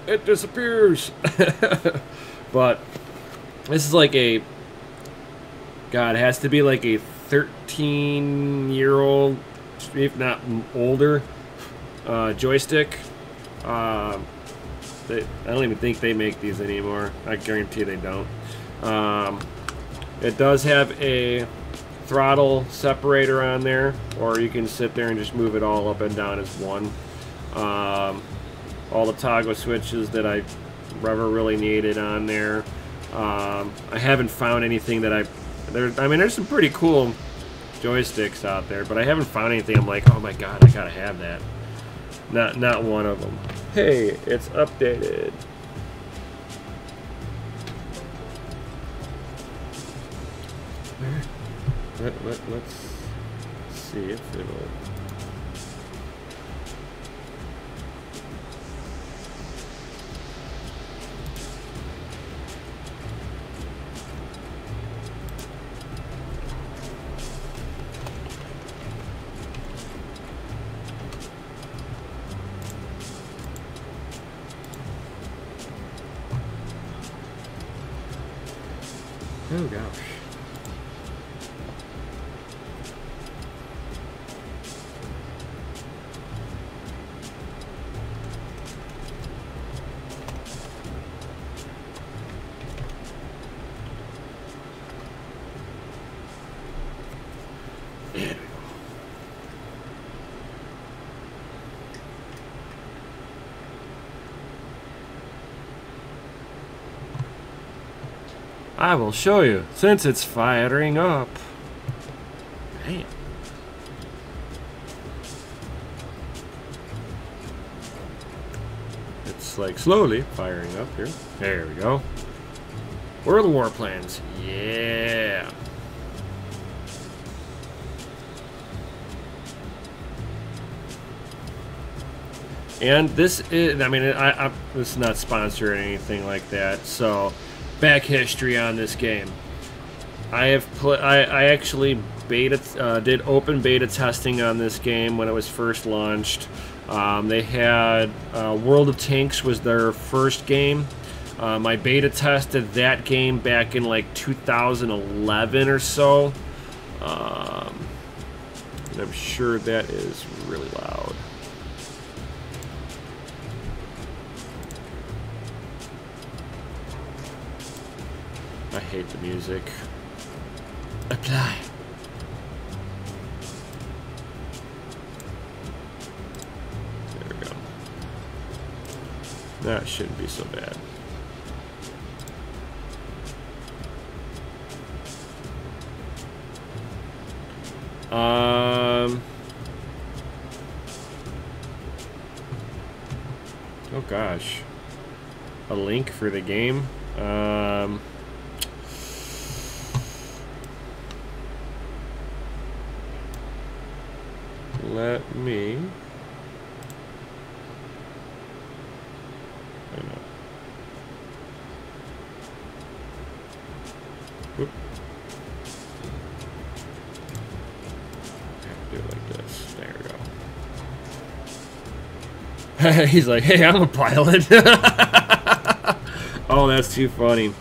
It disappears. But this is like a... God, it has to be like a 13-year-old, if not older, joystick. I don't even think they make these anymore. I guarantee they don't. It does have a throttle separator on there, or you can sit there and just move it all up and down as one. All the toggle switches that I ever really needed on there. I haven't found anything that I mean, there's some pretty cool joysticks out there, but I haven't found anything I'm like, oh my god, I gotta have that. Not one of them. Hey, it's updated. Let's see if it'll... Oh gosh. There we go. I will show you, since it's firing up. Damn. It's like slowly firing up here. There we go. World War plans. Yeah. And this is, I mean, this is not sponsored or anything like that. So, back history on this game. I actually did open beta testing on this game when it was first launched. They had World of Tanks was their first game. I beta tested that game back in like 2011 or so. And I'm sure that is really loud. I hate the music. Apply. There we go. That shouldn't be so bad. Oh gosh. A link for the game. Let me. I know. Whoop. I have to do it like this. There we go. He's like, hey, I'm a pilot. Oh, that's too funny.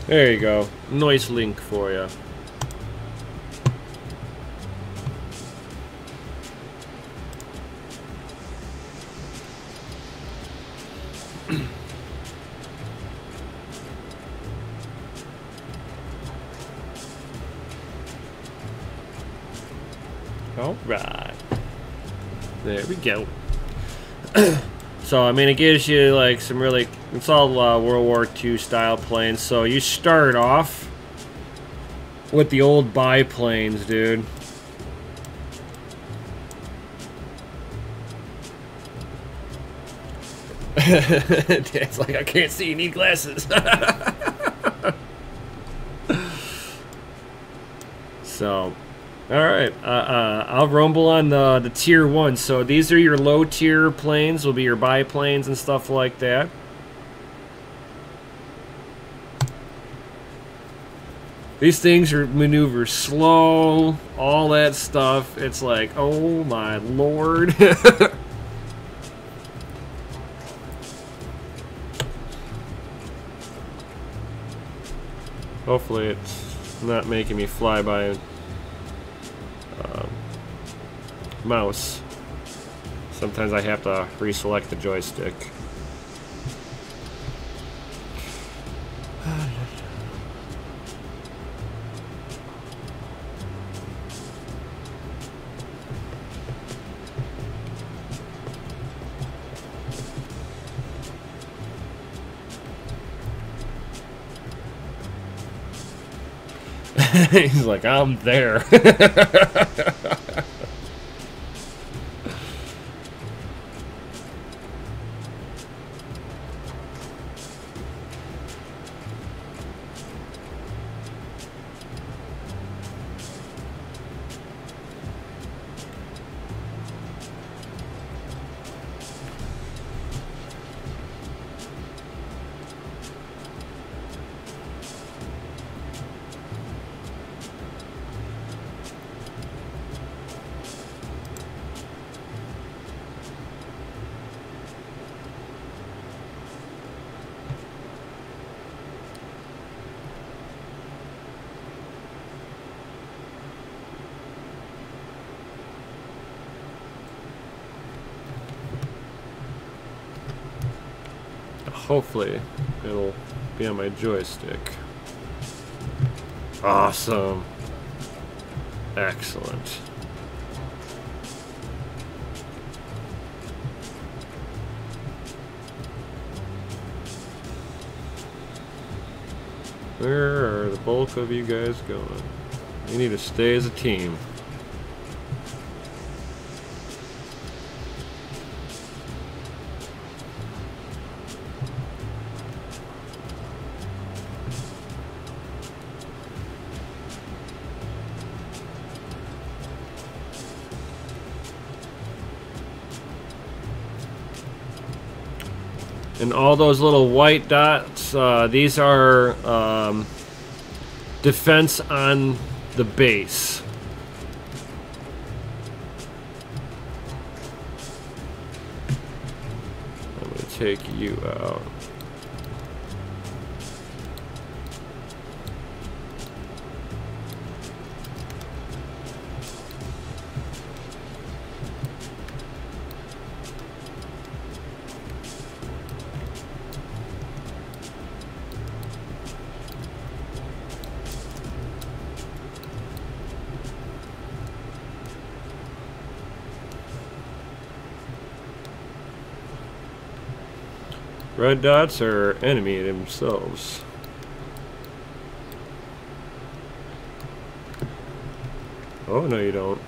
There you go. Nice link for you. All right. There we go. So, I mean, it gives you, like, some really... It's all World War II style planes. So, you start off with the old biplanes, dude. It's like, I can't see, you need glasses. So... Alright, I'll rumble on the tier 1. So these are your low tier planes, will be your biplanes and stuff like that. These things are maneuver slow, all that stuff. It's like, oh my lord. Hopefully it's not making me fly by mouse. Sometimes I have to reselect the joystick. He's like, I'm there. hopefully it'll be on my joystick. Awesome. Excellent. Where are the bulk of you guys going? You need to stay as a team. And all those little white dots, these are defense on the base. I'm going to take you out. Red dots are enemy themselves. Oh, no you don't.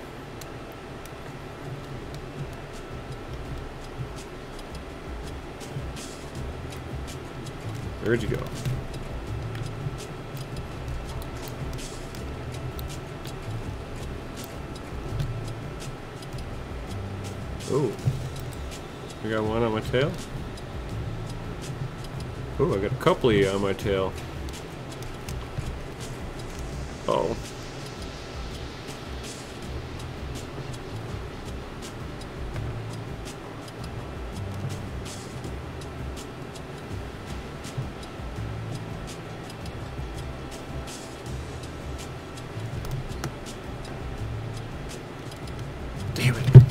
Where'd you go? Oh, I got one on my tail. Oh, I got a couple of you on my tail. Oh. Damn it.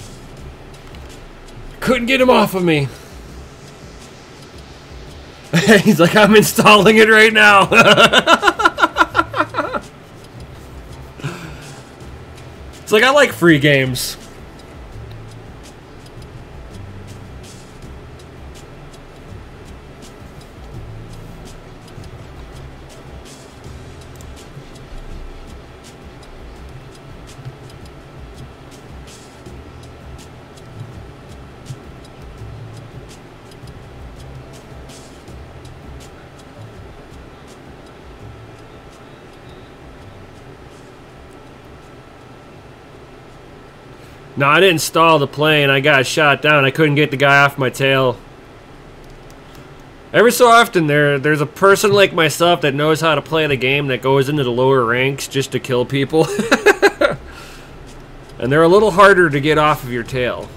Couldn't get him off of me. He's like, I'm installing it right now. It's like, I like free games. No, I didn't stall the plane. I got shot down. I couldn't get the guy off my tail. Every so often, there's a person like myself that knows how to play the game that goes into the lower ranks just to kill people. And they're a little harder to get off of your tail.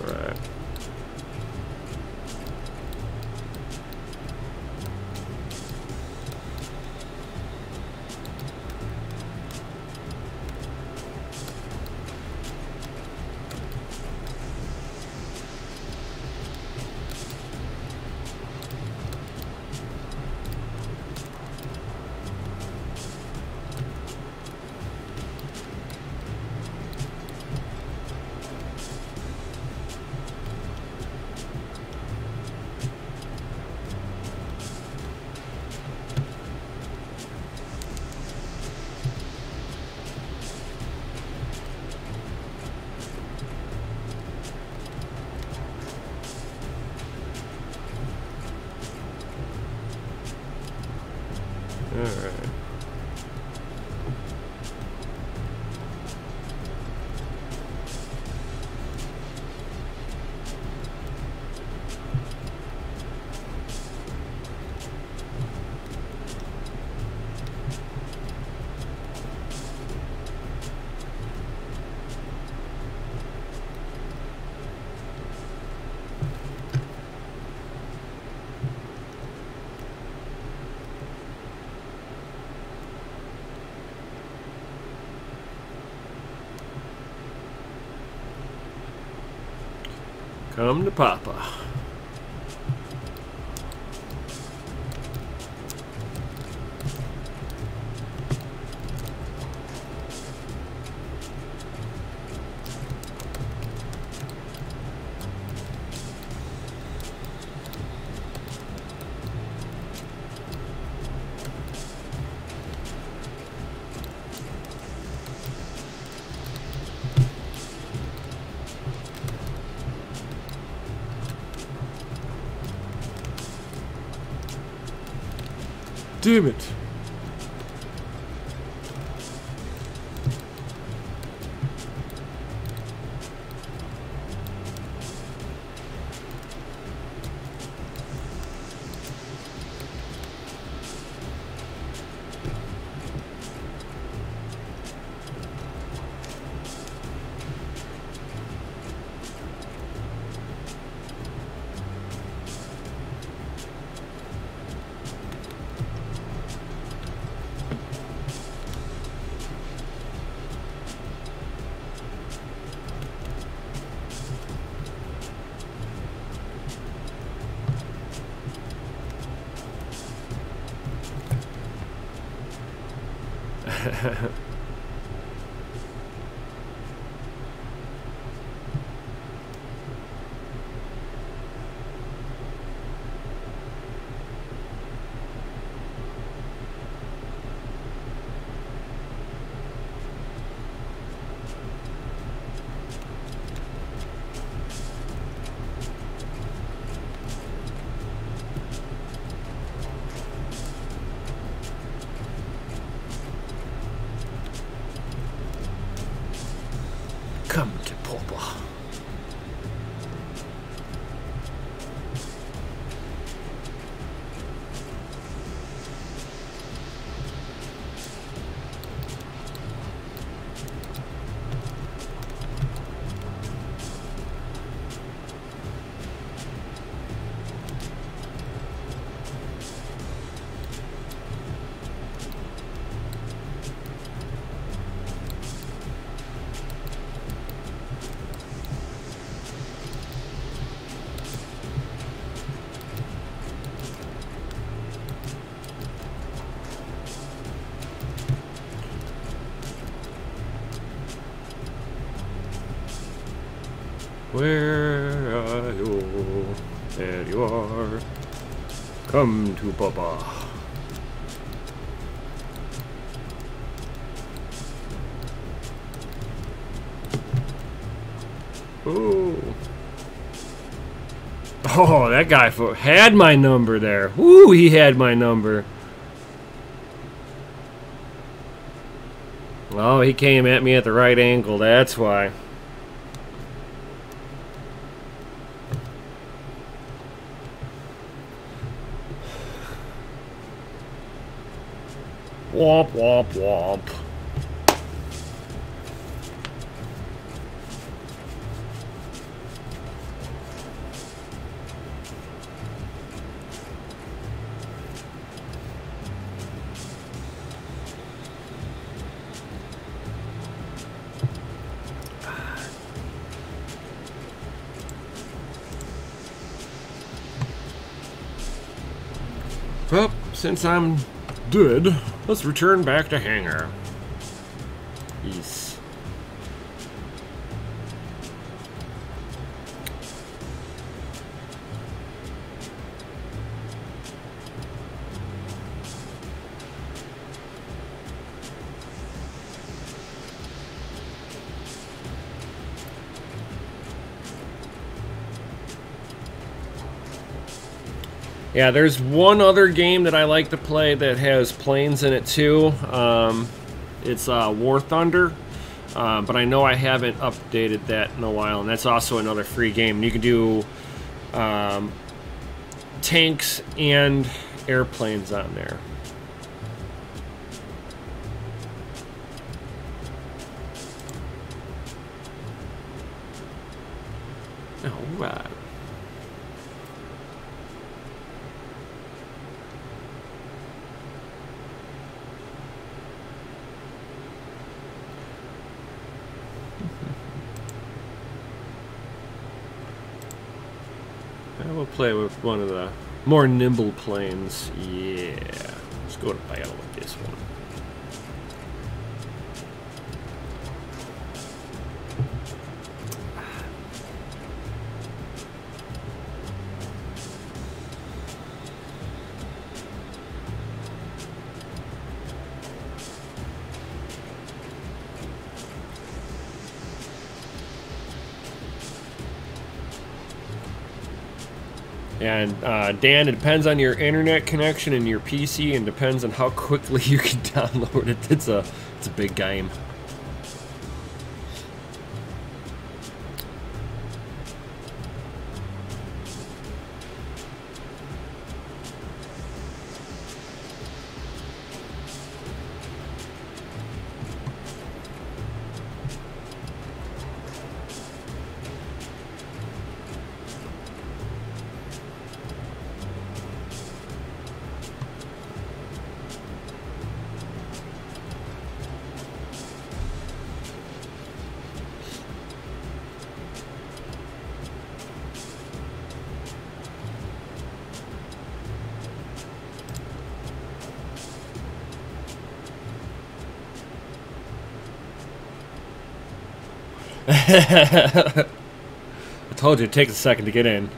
Alright. Alright. Come to Papa. Damn it. Come to Papa. Where are you? There you are. Come to Papa. Oh. Oh, that guy had my number there. Woo, he had my number. Oh, he came at me at the right angle, that's why. Womp, womp, womp. Well, since I'm dead, let's return back to hangar. Yes. Yeah, there's one other game that I like to play that has planes in it too. It's War Thunder, but I know I haven't updated that in a while, and that's also another free game. You can do tanks and airplanes on there. All right. play with one of the more nimble planes. Yeah. Let's go to battle with this one. And Dan, it depends on your internet connection and your PC, and depends on how quickly you can download it. It's a big game. I told you it takes a second to get in.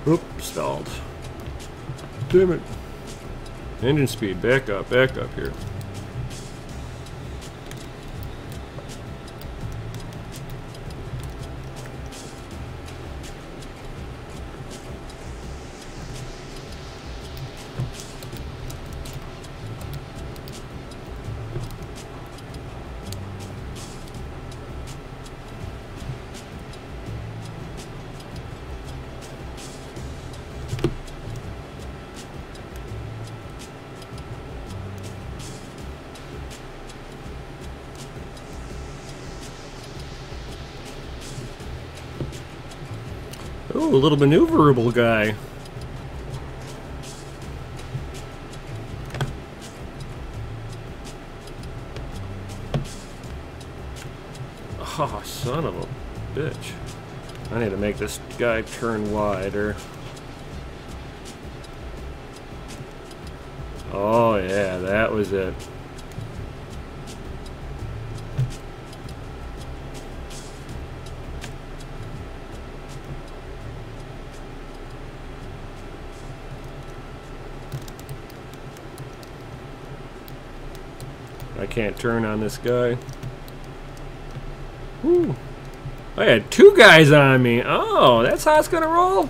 Oop, stalled. Damn it. Engine speed, back up here. Ooh, a little maneuverable guy. Oh, son of a bitch. I need to make this guy turn wider. Oh yeah, that was it. I can't turn on this guy. Ooh. I had two guys on me. Oh, that's how it's gonna roll?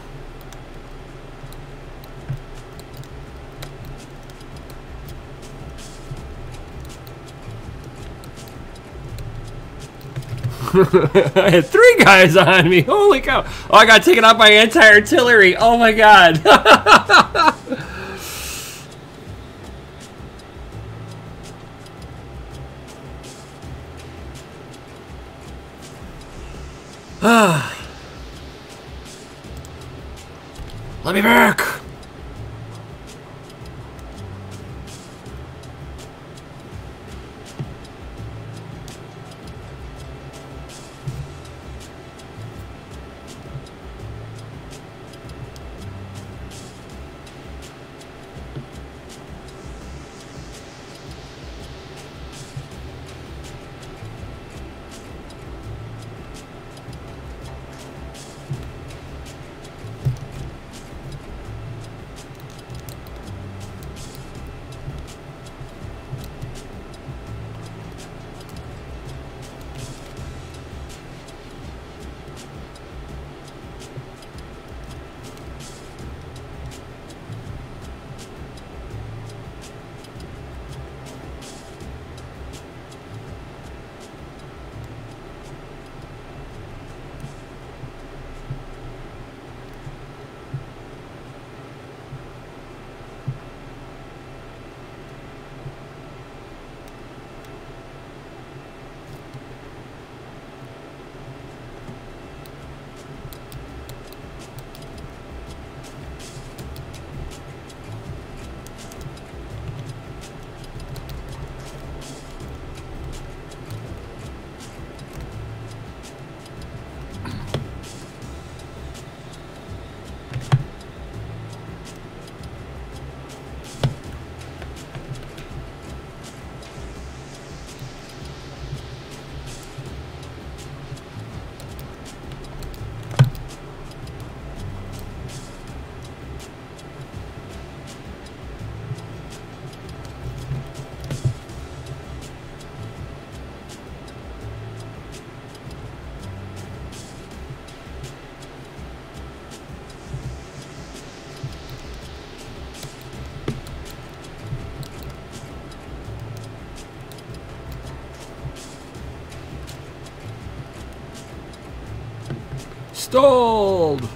I had 3 guys on me. Holy cow. Oh, I got taken out by anti-artillery. Oh my god. Let me back. Stalled.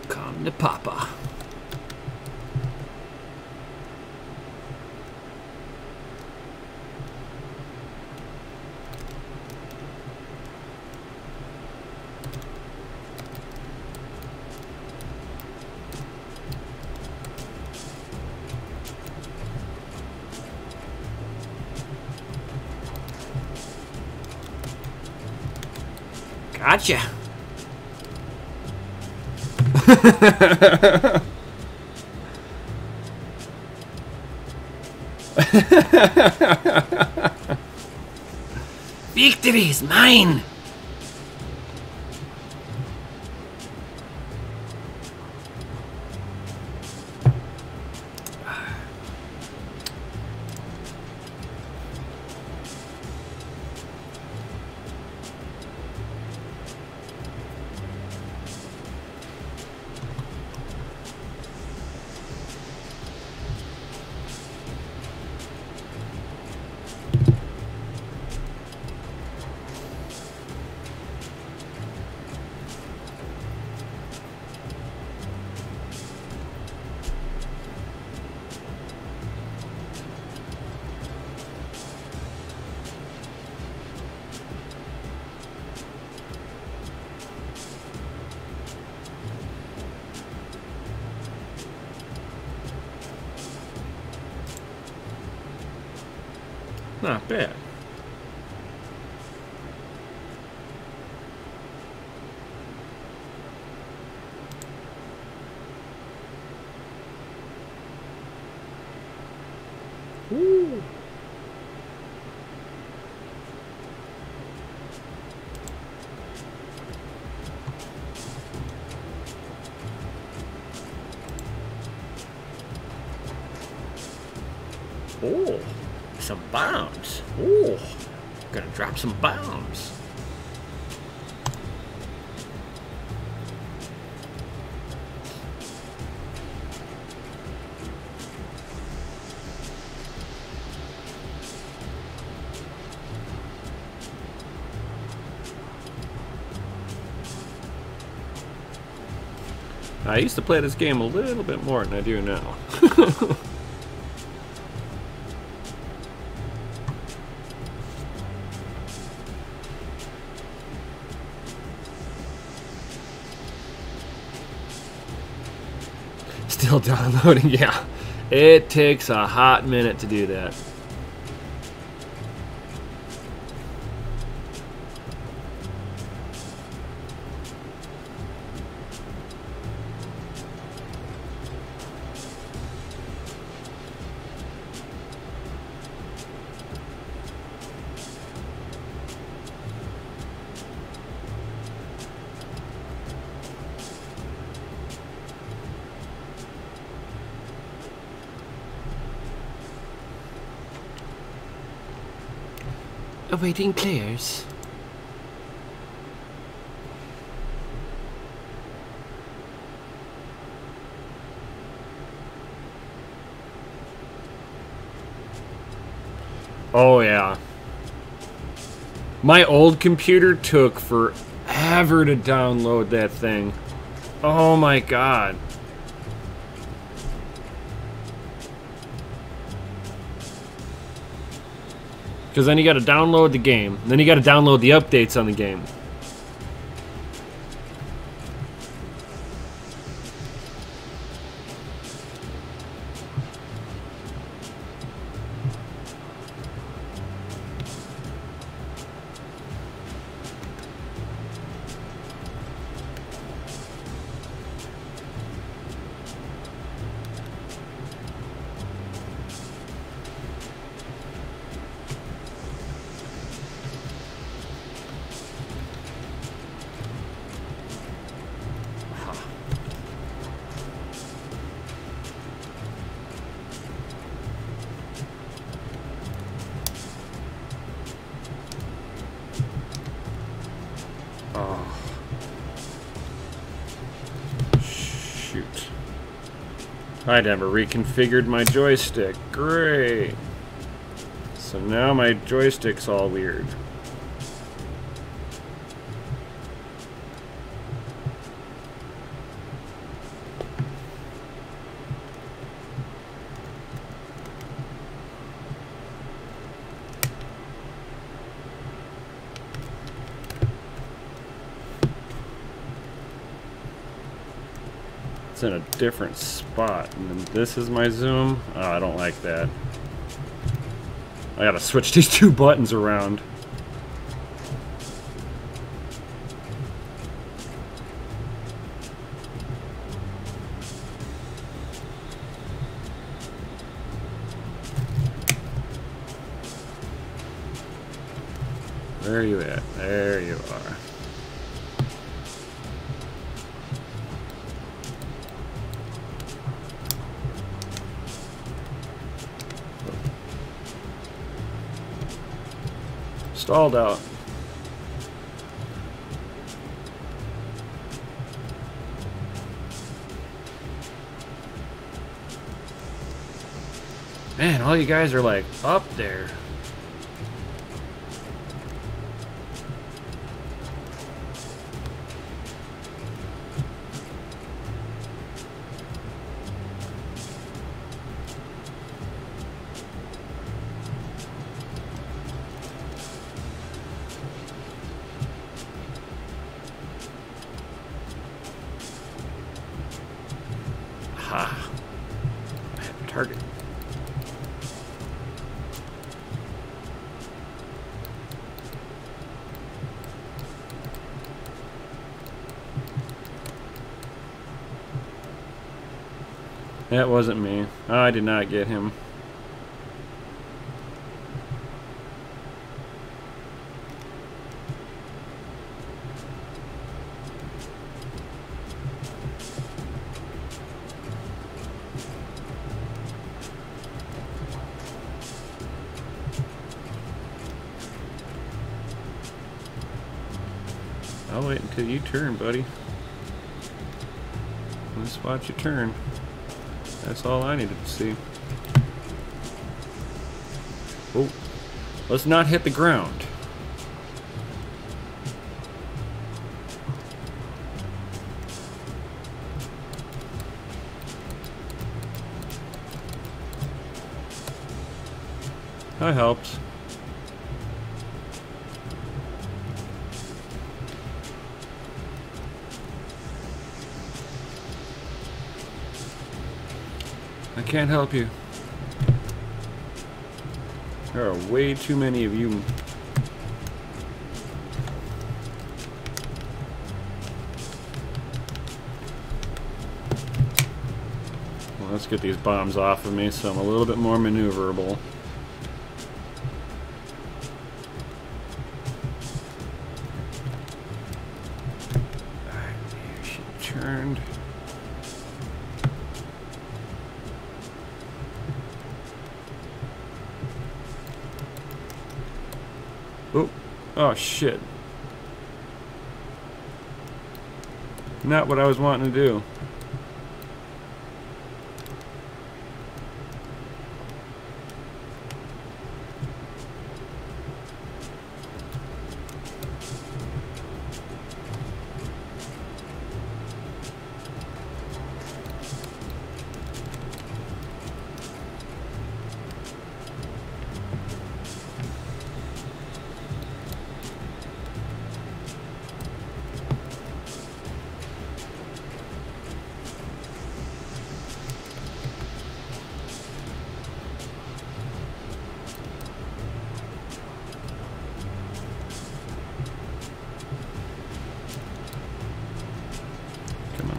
Come to Papa. Gotcha. Victory is mine. Not bad. Ooh. Oh, some bombs. Oh, gonna drop some bombs. I used to play this game a little bit more than I do now. Still downloading, yeah. It takes a hot minute to do that. Awaiting clears. Oh yeah. My old computer took forever to download that thing. Oh my god. Because then you got to download the game. Then you got to download the updates on the game. Oh. Shoot. I never reconfigured my joystick. Great. So now my joystick's all weird. It's in a different spot. And then this is my zoom. Oh, I don't like that. I gotta switch these two buttons around. Where are you at? There you are. Stalled out. Man, all you guys are like up there. Ha. I have a target. That wasn't me. I did not get him. I'll wait until you turn, buddy. Just watch you turn. That's all I needed to see. Oh, let's not hit the ground. That helps. I can't help you. There are way too many of you. Well, let's get these bombs off of me so I'm a little bit more maneuverable. Alright, here she turned. Oh, oh shit. Not what I was wanting to do. Come on.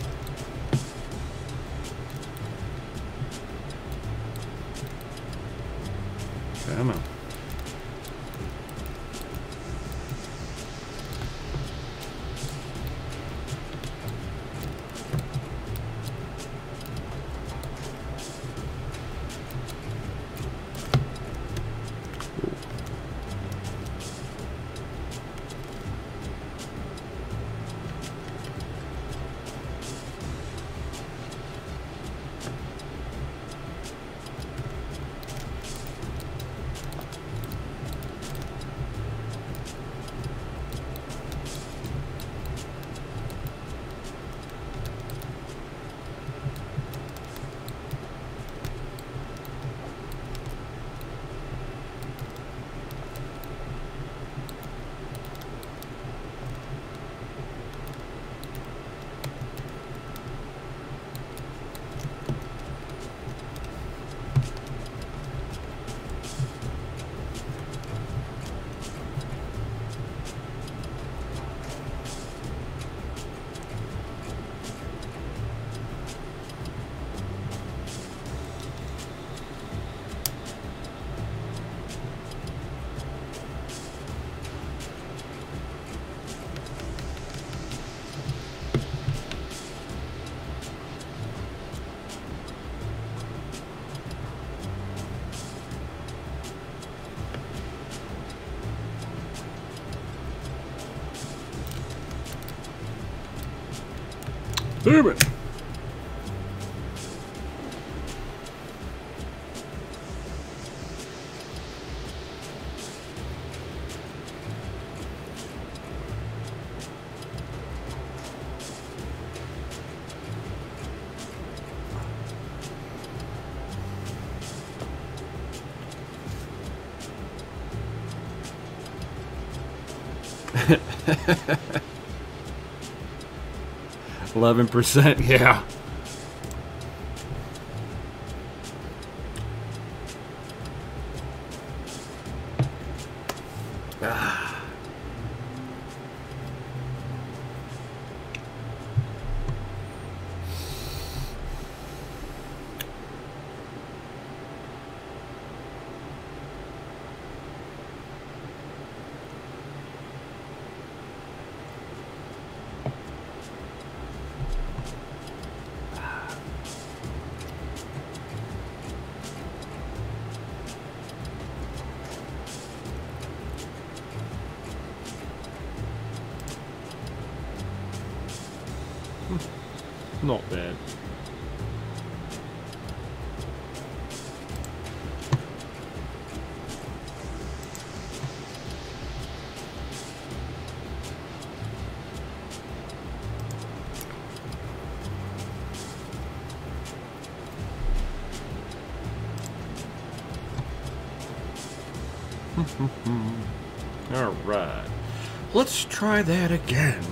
Come on. Damn it. %, yeah. Not bad. All right, let's try that again.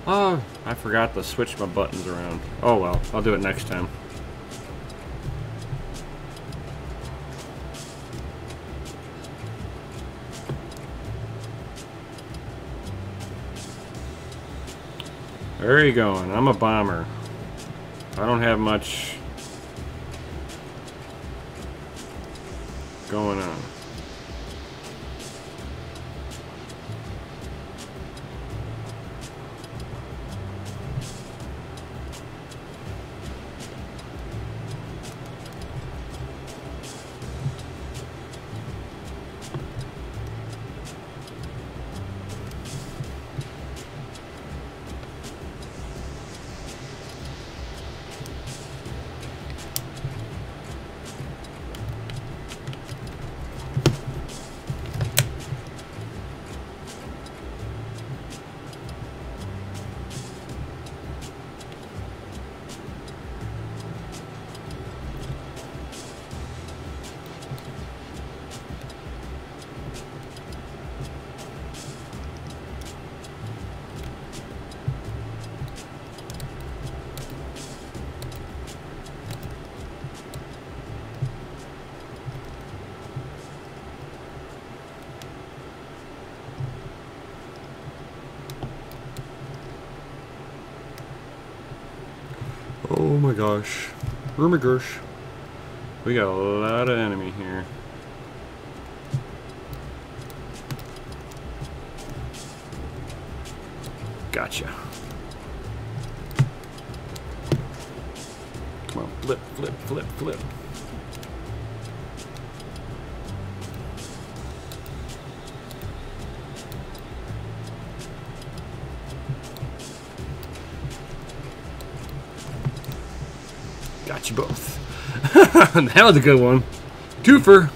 Oh, I forgot to switch my buttons around. Oh well, I'll do it next time. Where are you going? I'm a bomber. I don't have much going on. Oh my gosh. Oh my gosh. We got a lot of enemy here. Gotcha. Come on, flip, flip, flip, flip. Got you both. That was a good one. Twofer.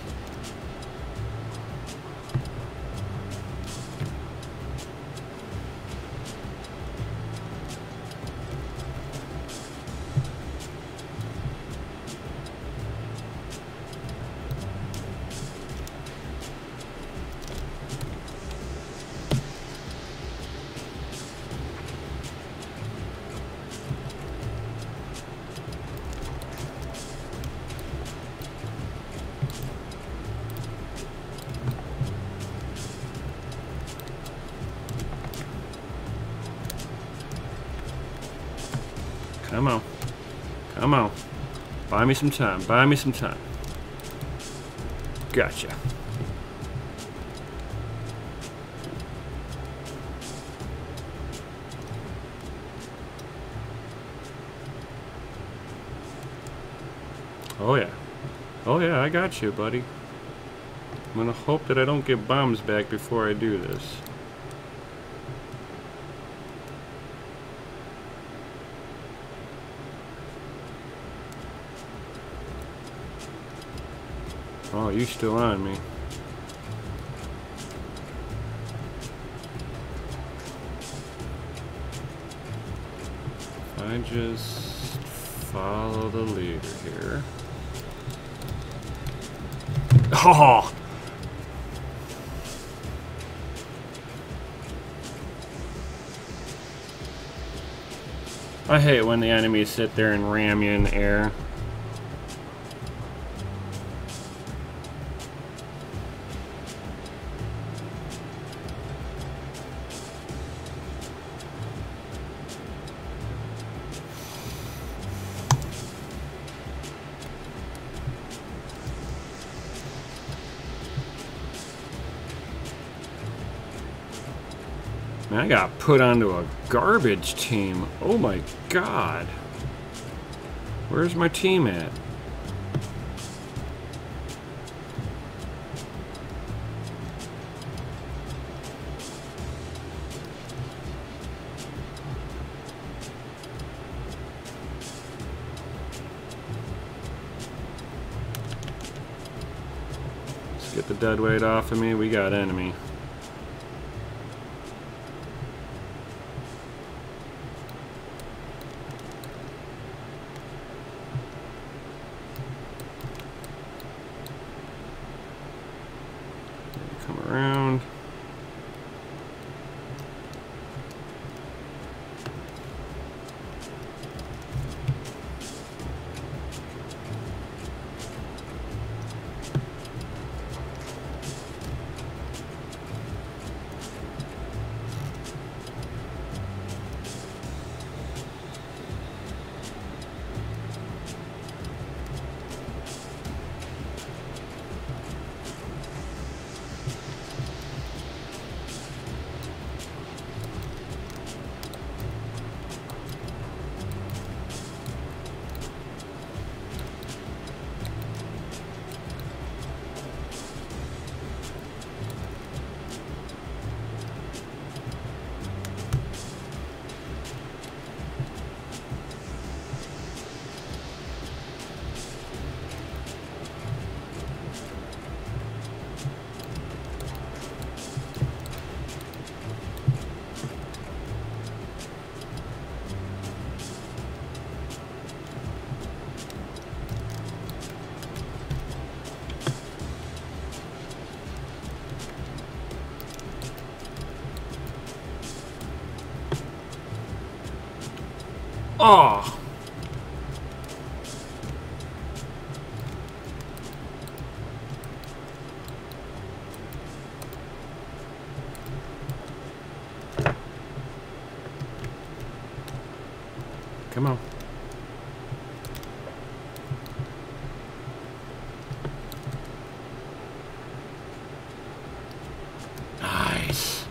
Come on. Come on. Buy me some time. Buy me some time. Gotcha. Oh yeah. Oh yeah, I got you, buddy. I'm gonna hope that I don't get bombs back before I do this. Oh, you still on me. If I just follow the leader here. Oh! I hate when the enemies sit there and ram you in the air. Man, I got put onto a garbage team. Oh my god. Where's my team at? Let's get the dead weight off of me. We got enemy. Come around. Oh! Come on. Nice.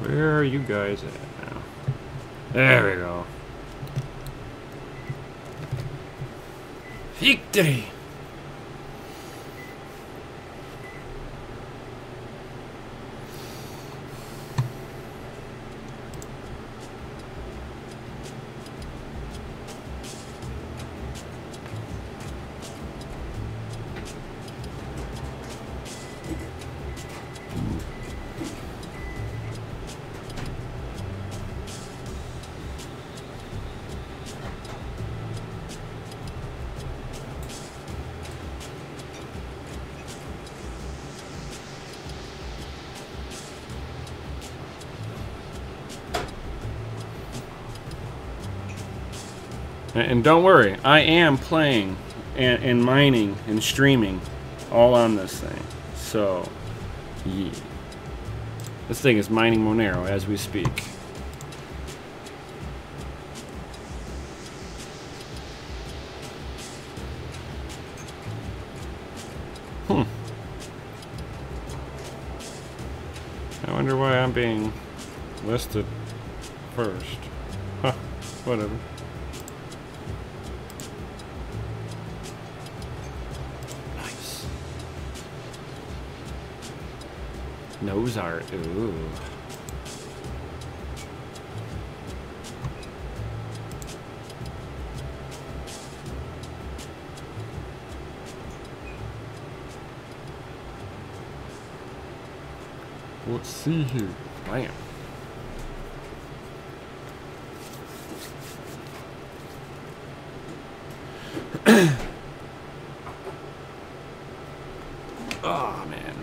Where are you guys at now? There we go. Victory! And don't worry, I am playing and mining and streaming all on this thing. So, yeah. This thing is mining Monero as we speak. I wonder why I'm being listed first. Huh, whatever. Nose art, ooh. Let's see here. Bam. Oh, man.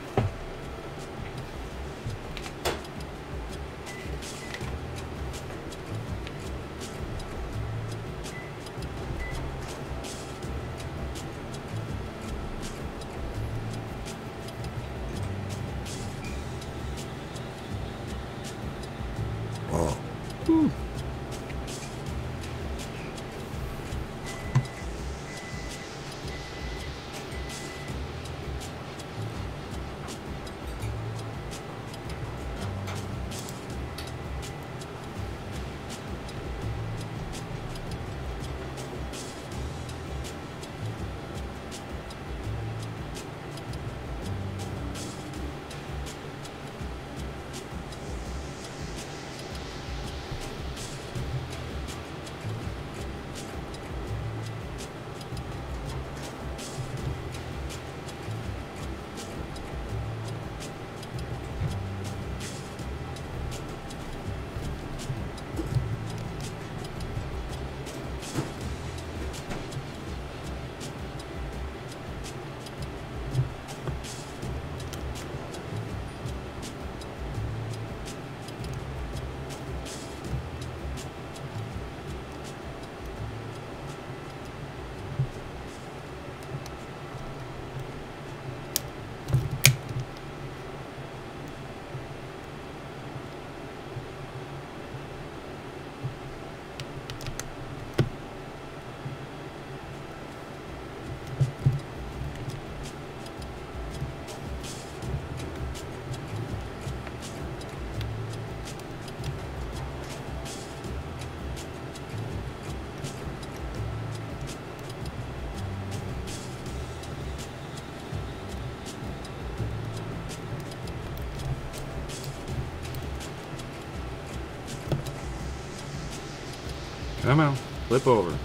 Come on, flip over.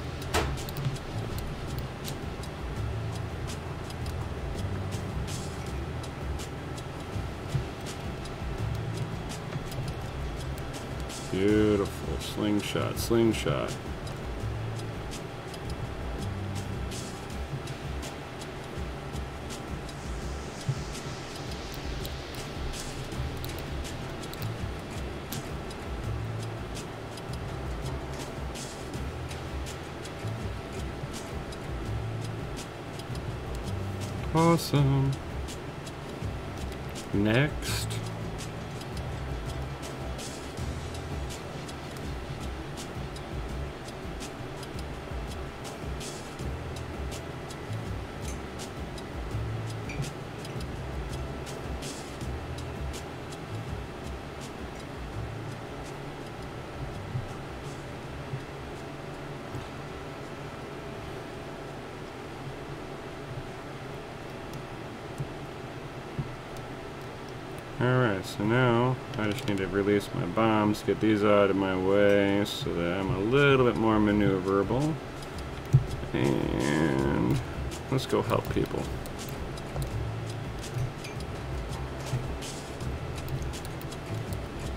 Beautiful. Slingshot, slingshot. Awesome. Next. Alright, so now I just need to release my bombs, get these out of my way so that I'm a little bit more maneuverable. And let's go help people.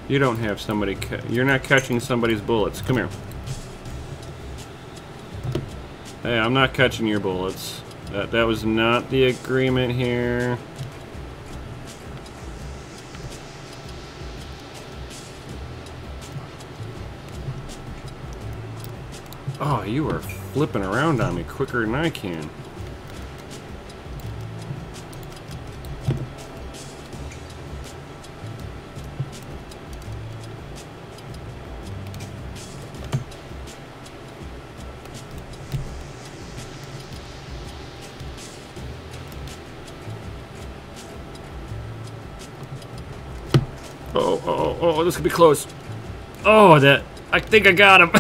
You don't have somebody, you're not catching somebody's bullets. Come here. Hey, I'm not catching your bullets. That was not the agreement here. Oh, you are flipping around on me quicker than I can. Oh, this could be close. Oh, I think I got him.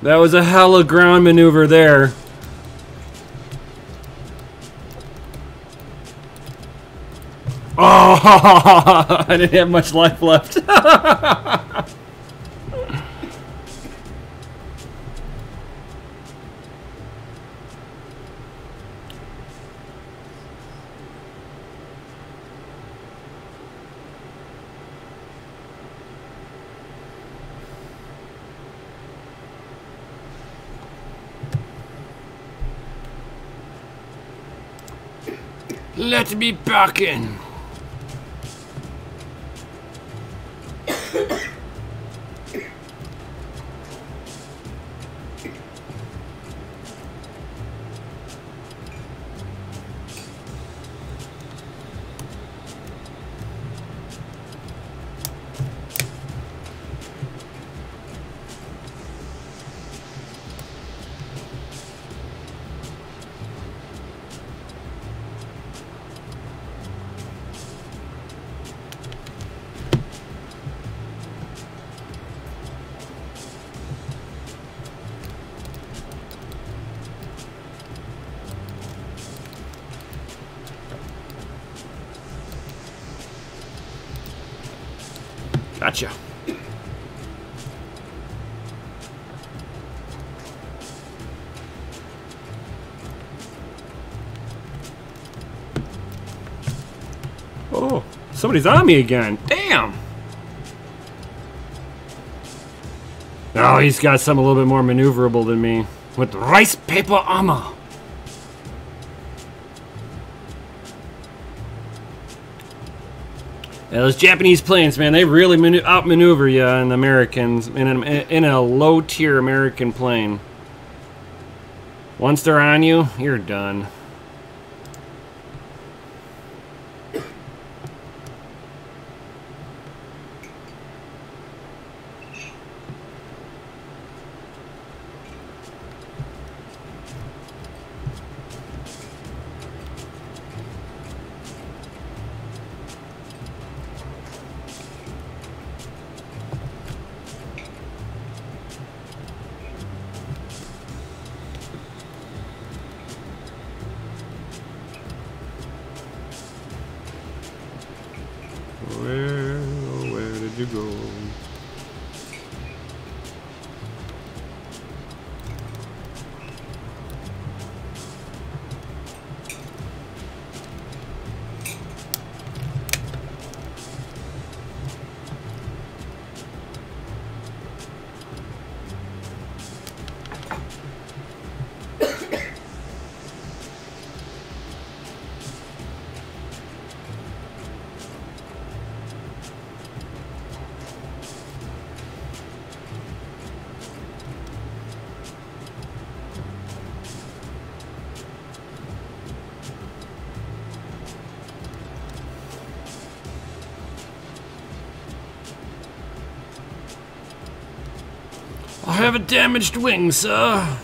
That was a hella ground maneuver there. Oh, I didn't have much life left. Let me back in. Gotcha. Oh, somebody's on me again. Damn. Oh, he's got something a little bit more maneuverable than me. With rice paper armor. Yeah, those Japanese planes, man, they really outmaneuver you in Americans, in a low-tier American plane. Once they're on you, you're done. Where did you go? I have a damaged wing, sir.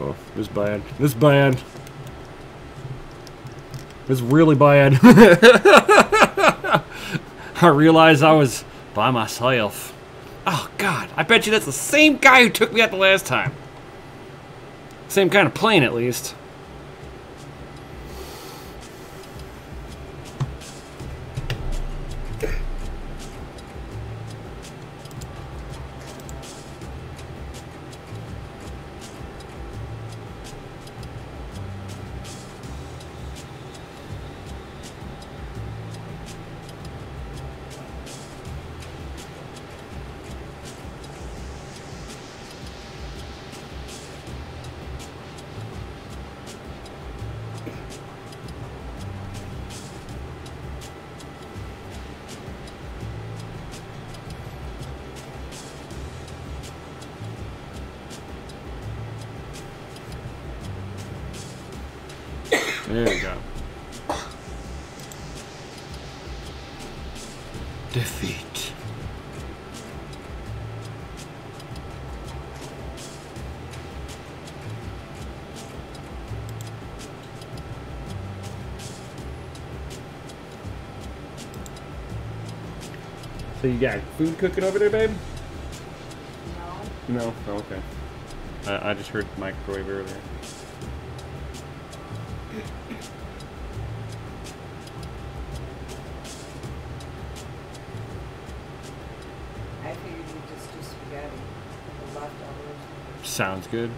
Uh-oh. This bad. This bad. This really bad. I realized I was by myself. Oh, God. I bet you that's the same guy who took me out the last time. Same kind of plane, at least. There we go. Defeat. So you got food cooking over there, babe? No. No? Oh, okay. I just heard the microwave earlier. I figured you'd just do spaghetti with the leftovers. Sounds good.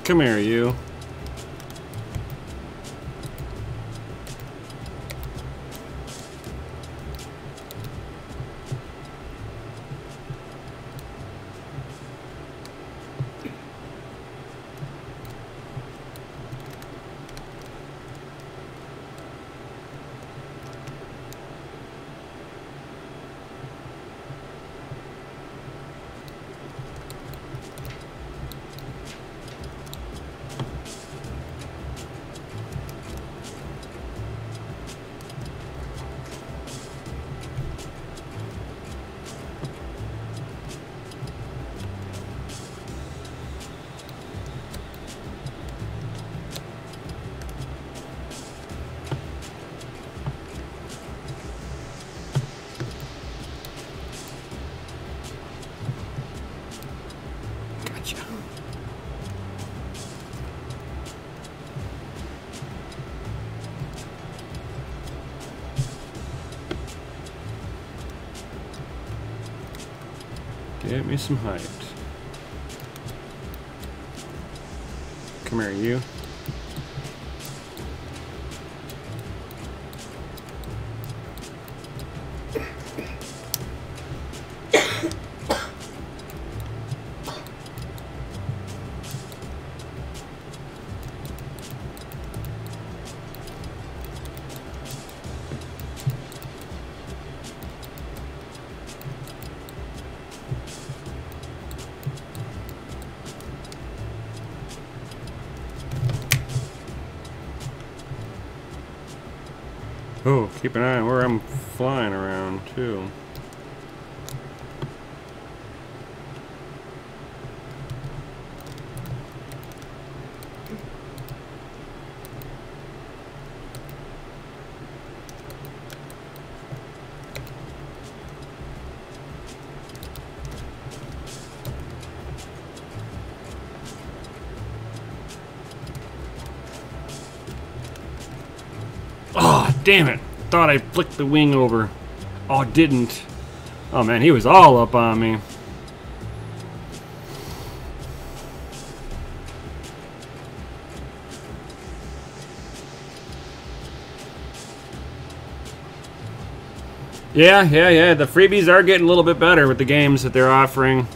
Come here, you. Gotcha. Get me some height. Come here, you. Oh, keep an eye on where I'm flying around, too. Oh, damn it. Thought I flicked the wing over. Oh, didn't. Oh, man, he was all up on me. Yeah. The freebies are getting a little bit better with the games that they're offering.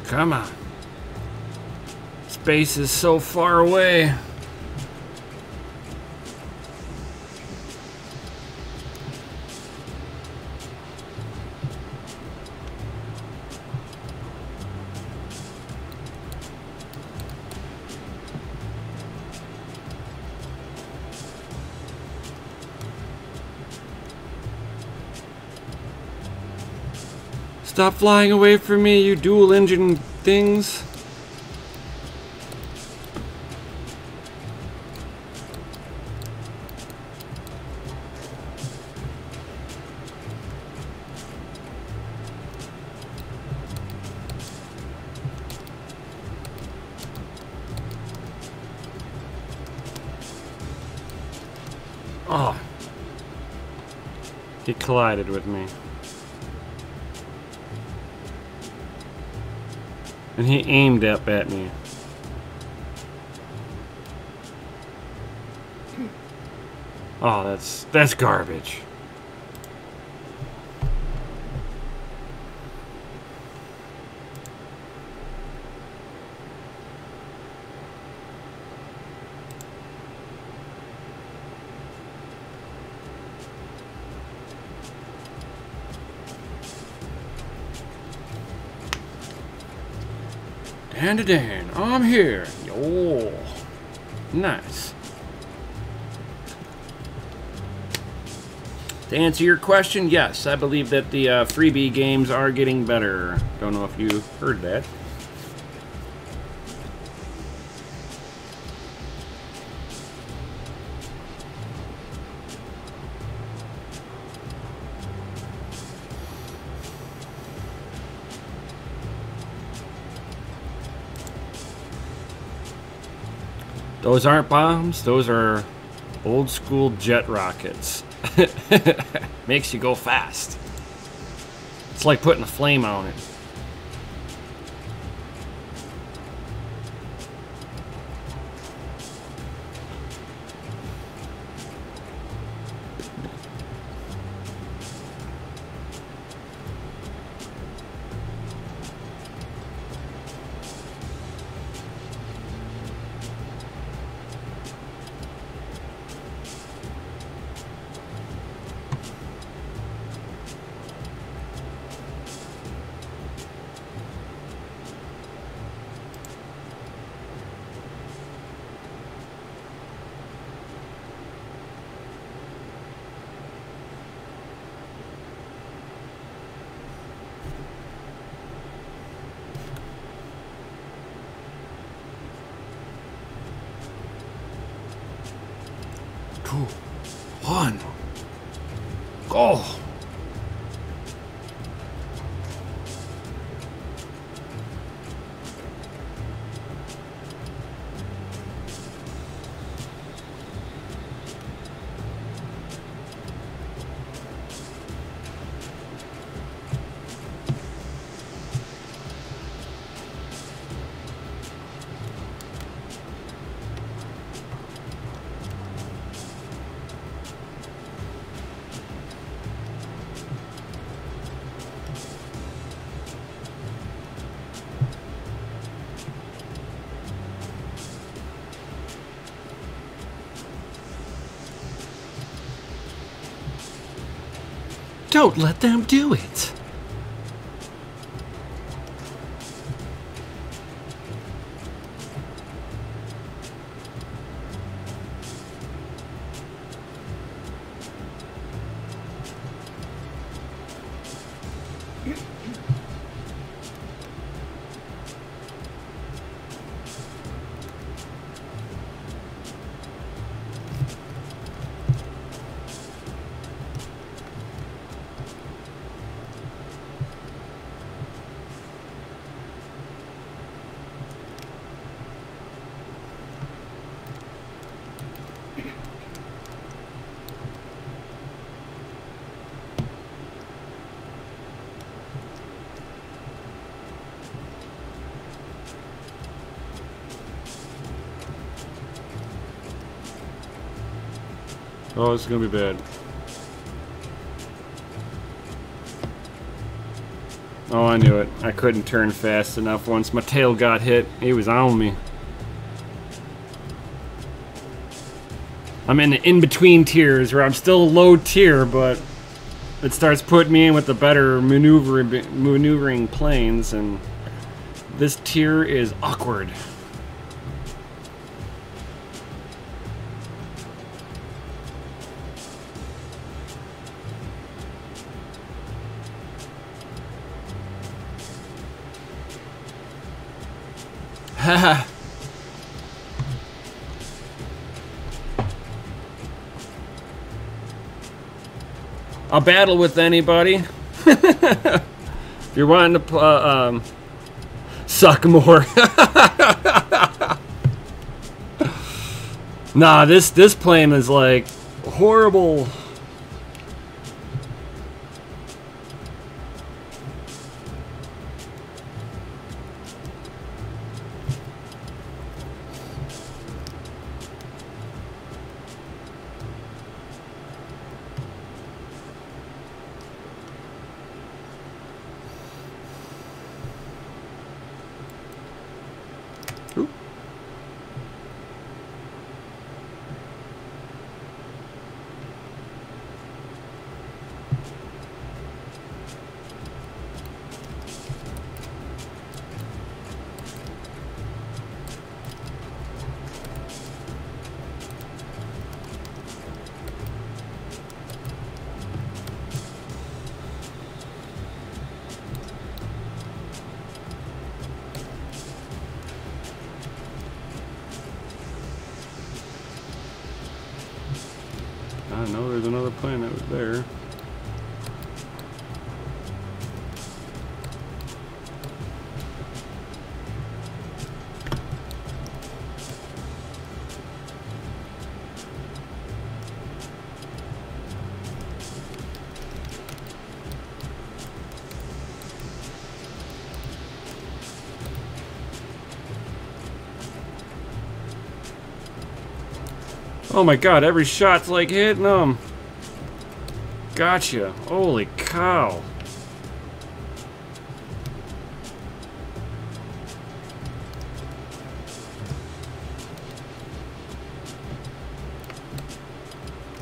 Come on. Space is so far away. Stop flying away from me, you dual engine things. Oh. He collided with me. And he aimed up at me. Oh, that's garbage. Dan, I'm here. Yo, nice. To answer your question, yes, I believe that the freebie games are getting better. Don't know if you heard that. Those aren't bombs. Those are old school jet rockets. Makes you go fast. It's like putting a flame on it. Two, one, go. Don't let them do it. Oh, this is gonna be bad. Oh, I knew it. I couldn't turn fast enough once my tail got hit. He was on me. I'm in the in-between tiers where I'm still low tier, but it starts putting me in with the better maneuvering planes, and this tier is awkward. Haha. I'll battle with anybody. If you're wanting to suck more. Nah, this plane is like horrible. I know there's another plane that was there. Oh my god, every shot's like hitting them. Gotcha. Holy cow.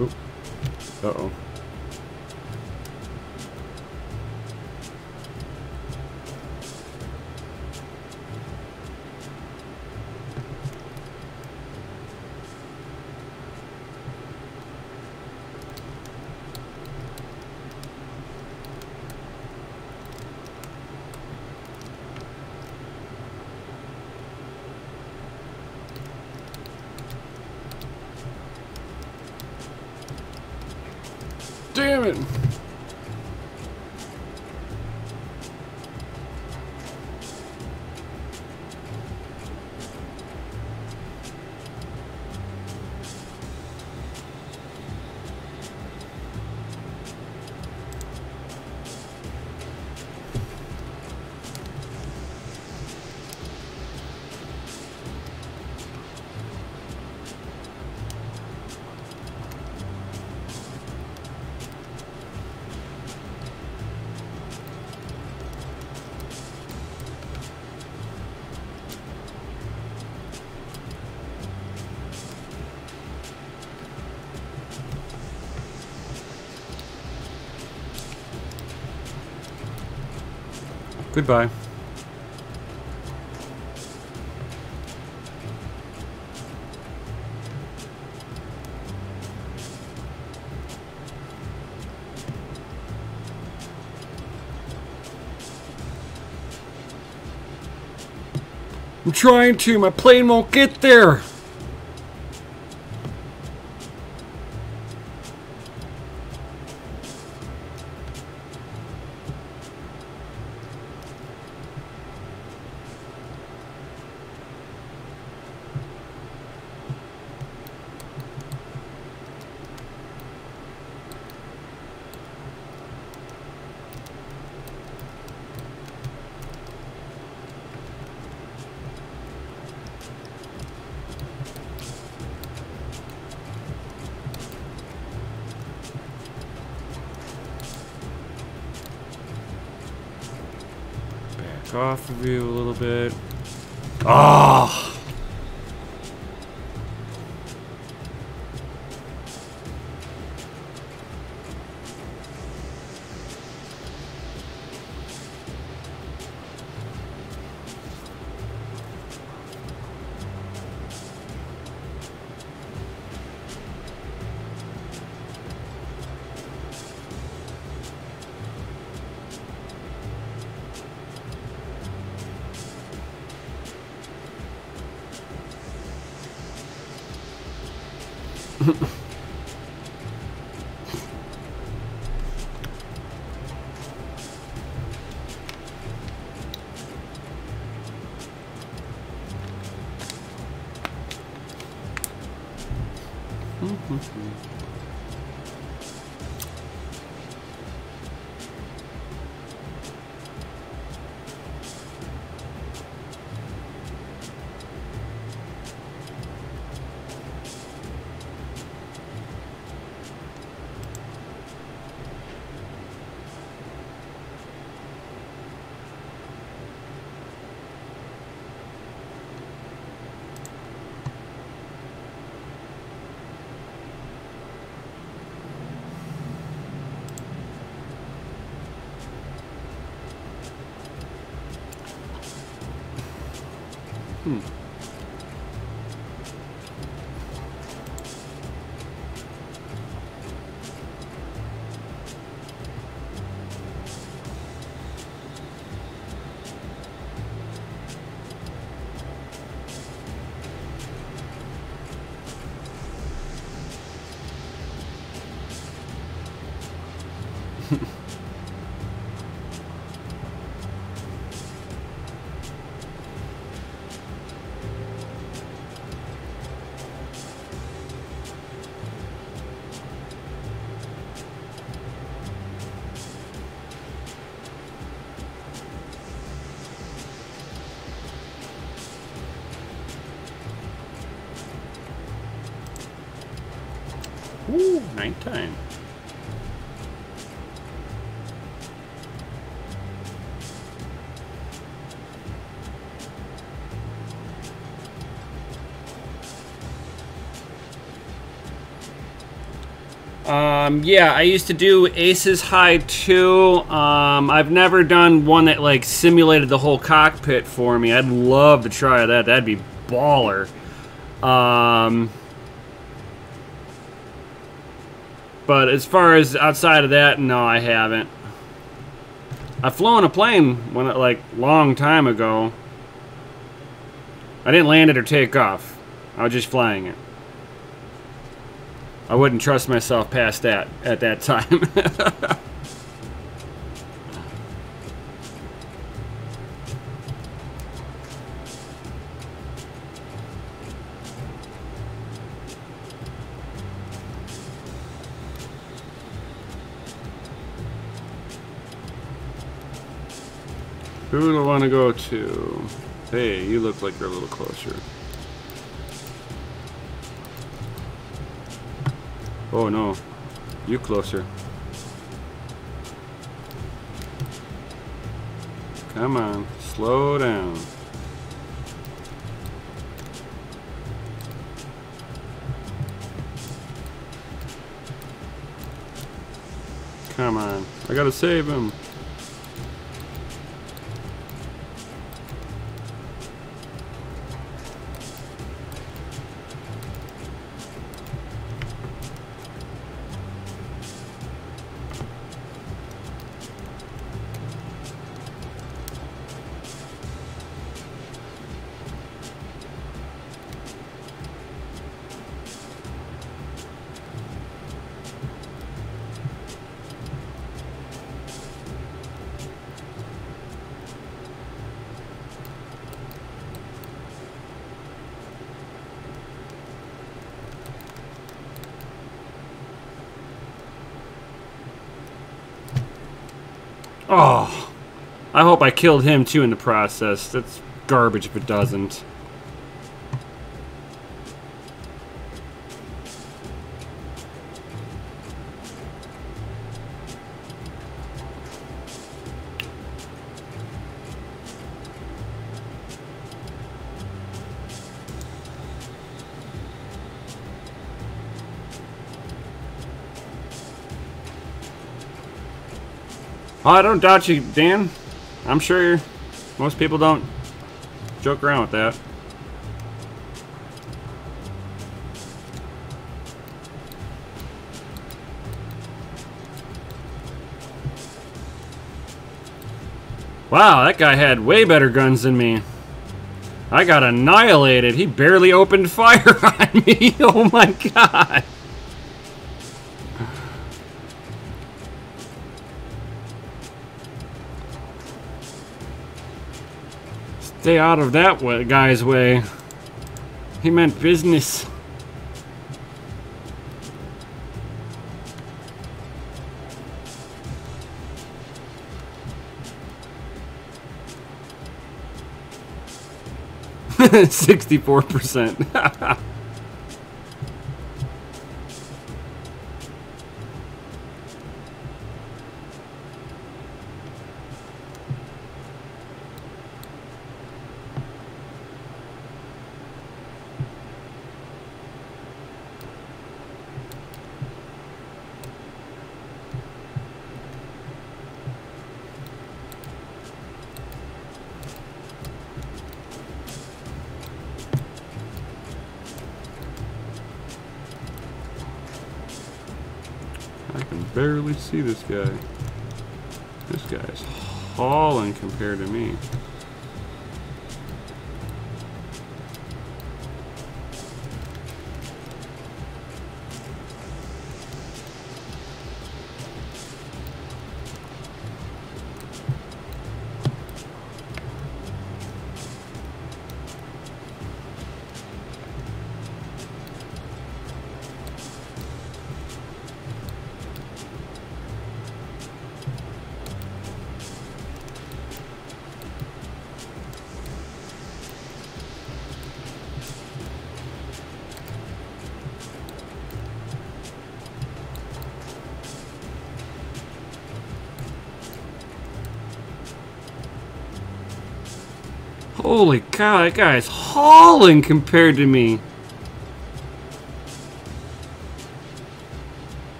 Oop. Uh-oh. Damn it! Goodbye. I'm trying to, my plane won't get there. Off of you a little bit. Ah! Ooh, nighttime. Yeah, I used to do Aces High too. I've never done one that like simulated the whole cockpit for me. I'd love to try that. That'd be baller. But as far as outside of that, no, I haven't. I've flown a plane when like long time ago. I didn't land it or take off. I was just flying it. I wouldn't trust myself past that at that time. Who do I want to go to? Hey, you look like you're a little closer. Oh no, you closer. Come on, slow down. Come on, I gotta save him. Oh, I hope I killed him too in the process. That's garbage if it doesn't. Oh, I don't doubt you, Dan. I'm sure most people don't joke around with that. Wow, that guy had way better guns than me. I got annihilated. He barely opened fire on me. Oh my god. Stay out of that guy's way. He meant business. $64%. I can barely see this guy. This guy's hauling compared to me. Holy cow, that guy is hauling compared to me.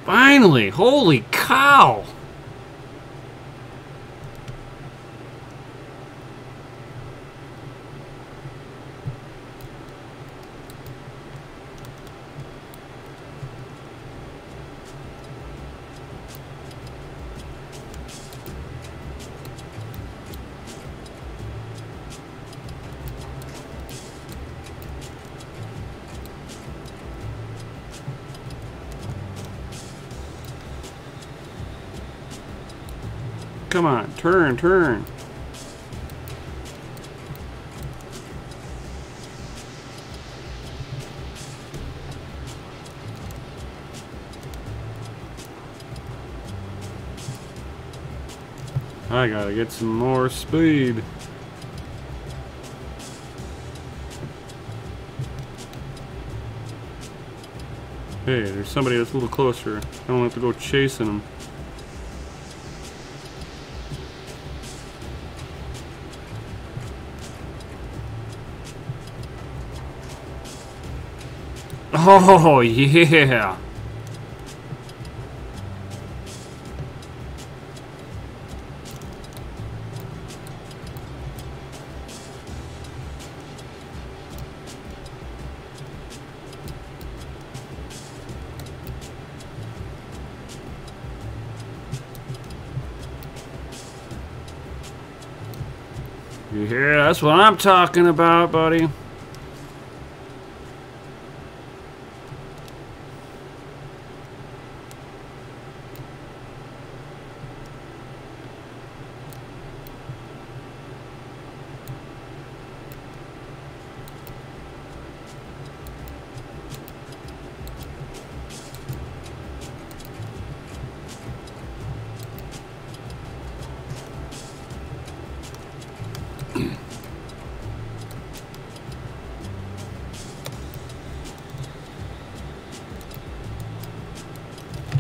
Finally, holy cow. Come on, turn, turn. I gotta get some more speed. Hey, there's somebody that's a little closer. I don't have to go chasing them. Oh, yeah. Yeah, that's what I'm talking about, buddy.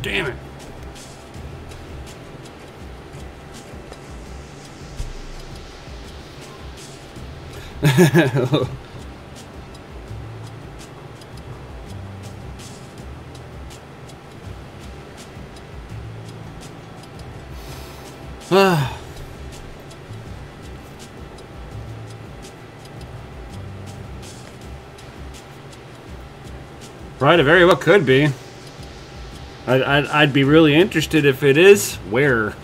Damn it. Right, it very well could be. I'd be really interested if it is. Where?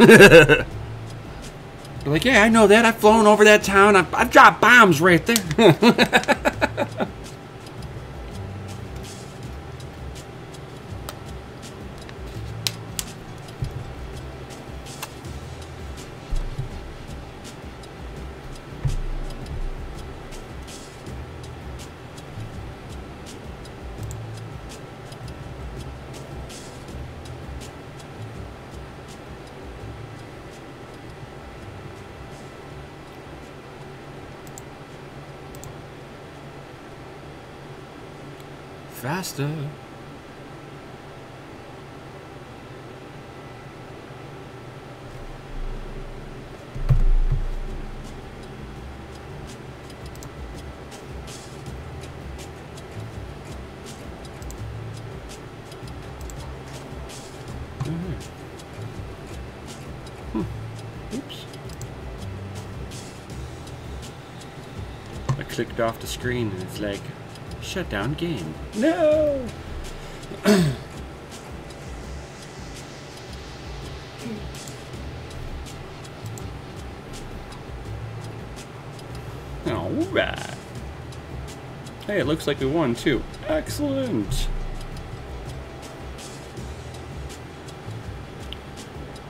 Like, yeah, I know that. I've flown over that town. I've dropped bombs right there. Faster. Oops. I clicked off the screen and it's like, shut down game. No! Alright. Hey, it looks like we won too. Excellent!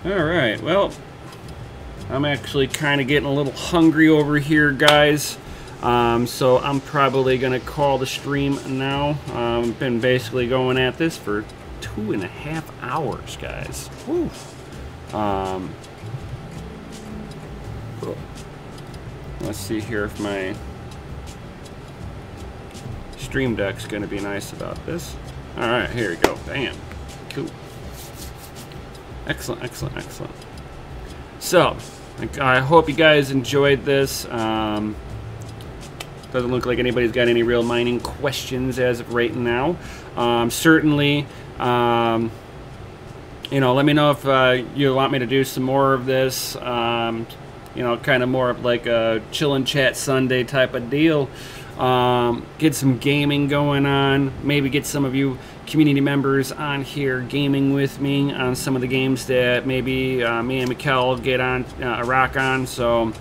Alright, well, I'm actually kind of getting a little hungry over here, guys. So I'm probably going to call the stream now. Been basically going at this for 2.5 hours, guys. Woo. Let's see here if my Stream Deck's going to be nice about this. All right, here we go. Bam. Cool. Excellent, excellent, excellent. So, I hope you guys enjoyed this. Doesn't look like anybody's got any real mining questions as of right now. Certainly, you know, let me know if you want me to do some more of this. You know, kind of more of like a chill and chat Sunday type of deal. Get some gaming going on. Maybe get some of you community members on here gaming with me on some of the games that maybe me and Mikkel get on rock on. So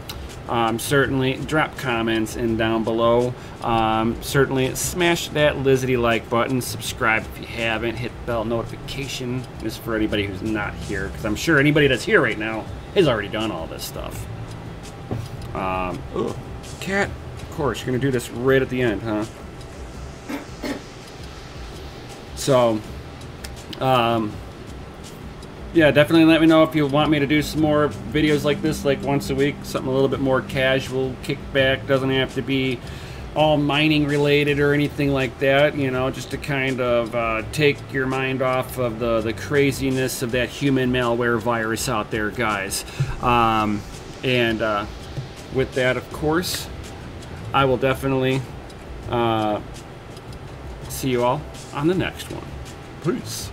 certainly drop comments in down below. Certainly smash that Lizzie like button. Subscribe if you haven't. Hit bell notification. This is for anybody who's not here, because I'm sure anybody that's here right now has already done all this stuff. Ugh. Cat. Of course, you're gonna do this right at the end, huh? So, yeah, definitely let me know if you want me to do some more videos like this, like once a week, something a little bit more casual, kickback. Doesn't have to be all mining related or anything like that, you know, just to kind of take your mind off of the craziness of that human malware virus out there, guys. With that, of course, I will definitely see you all on the next one. Peace.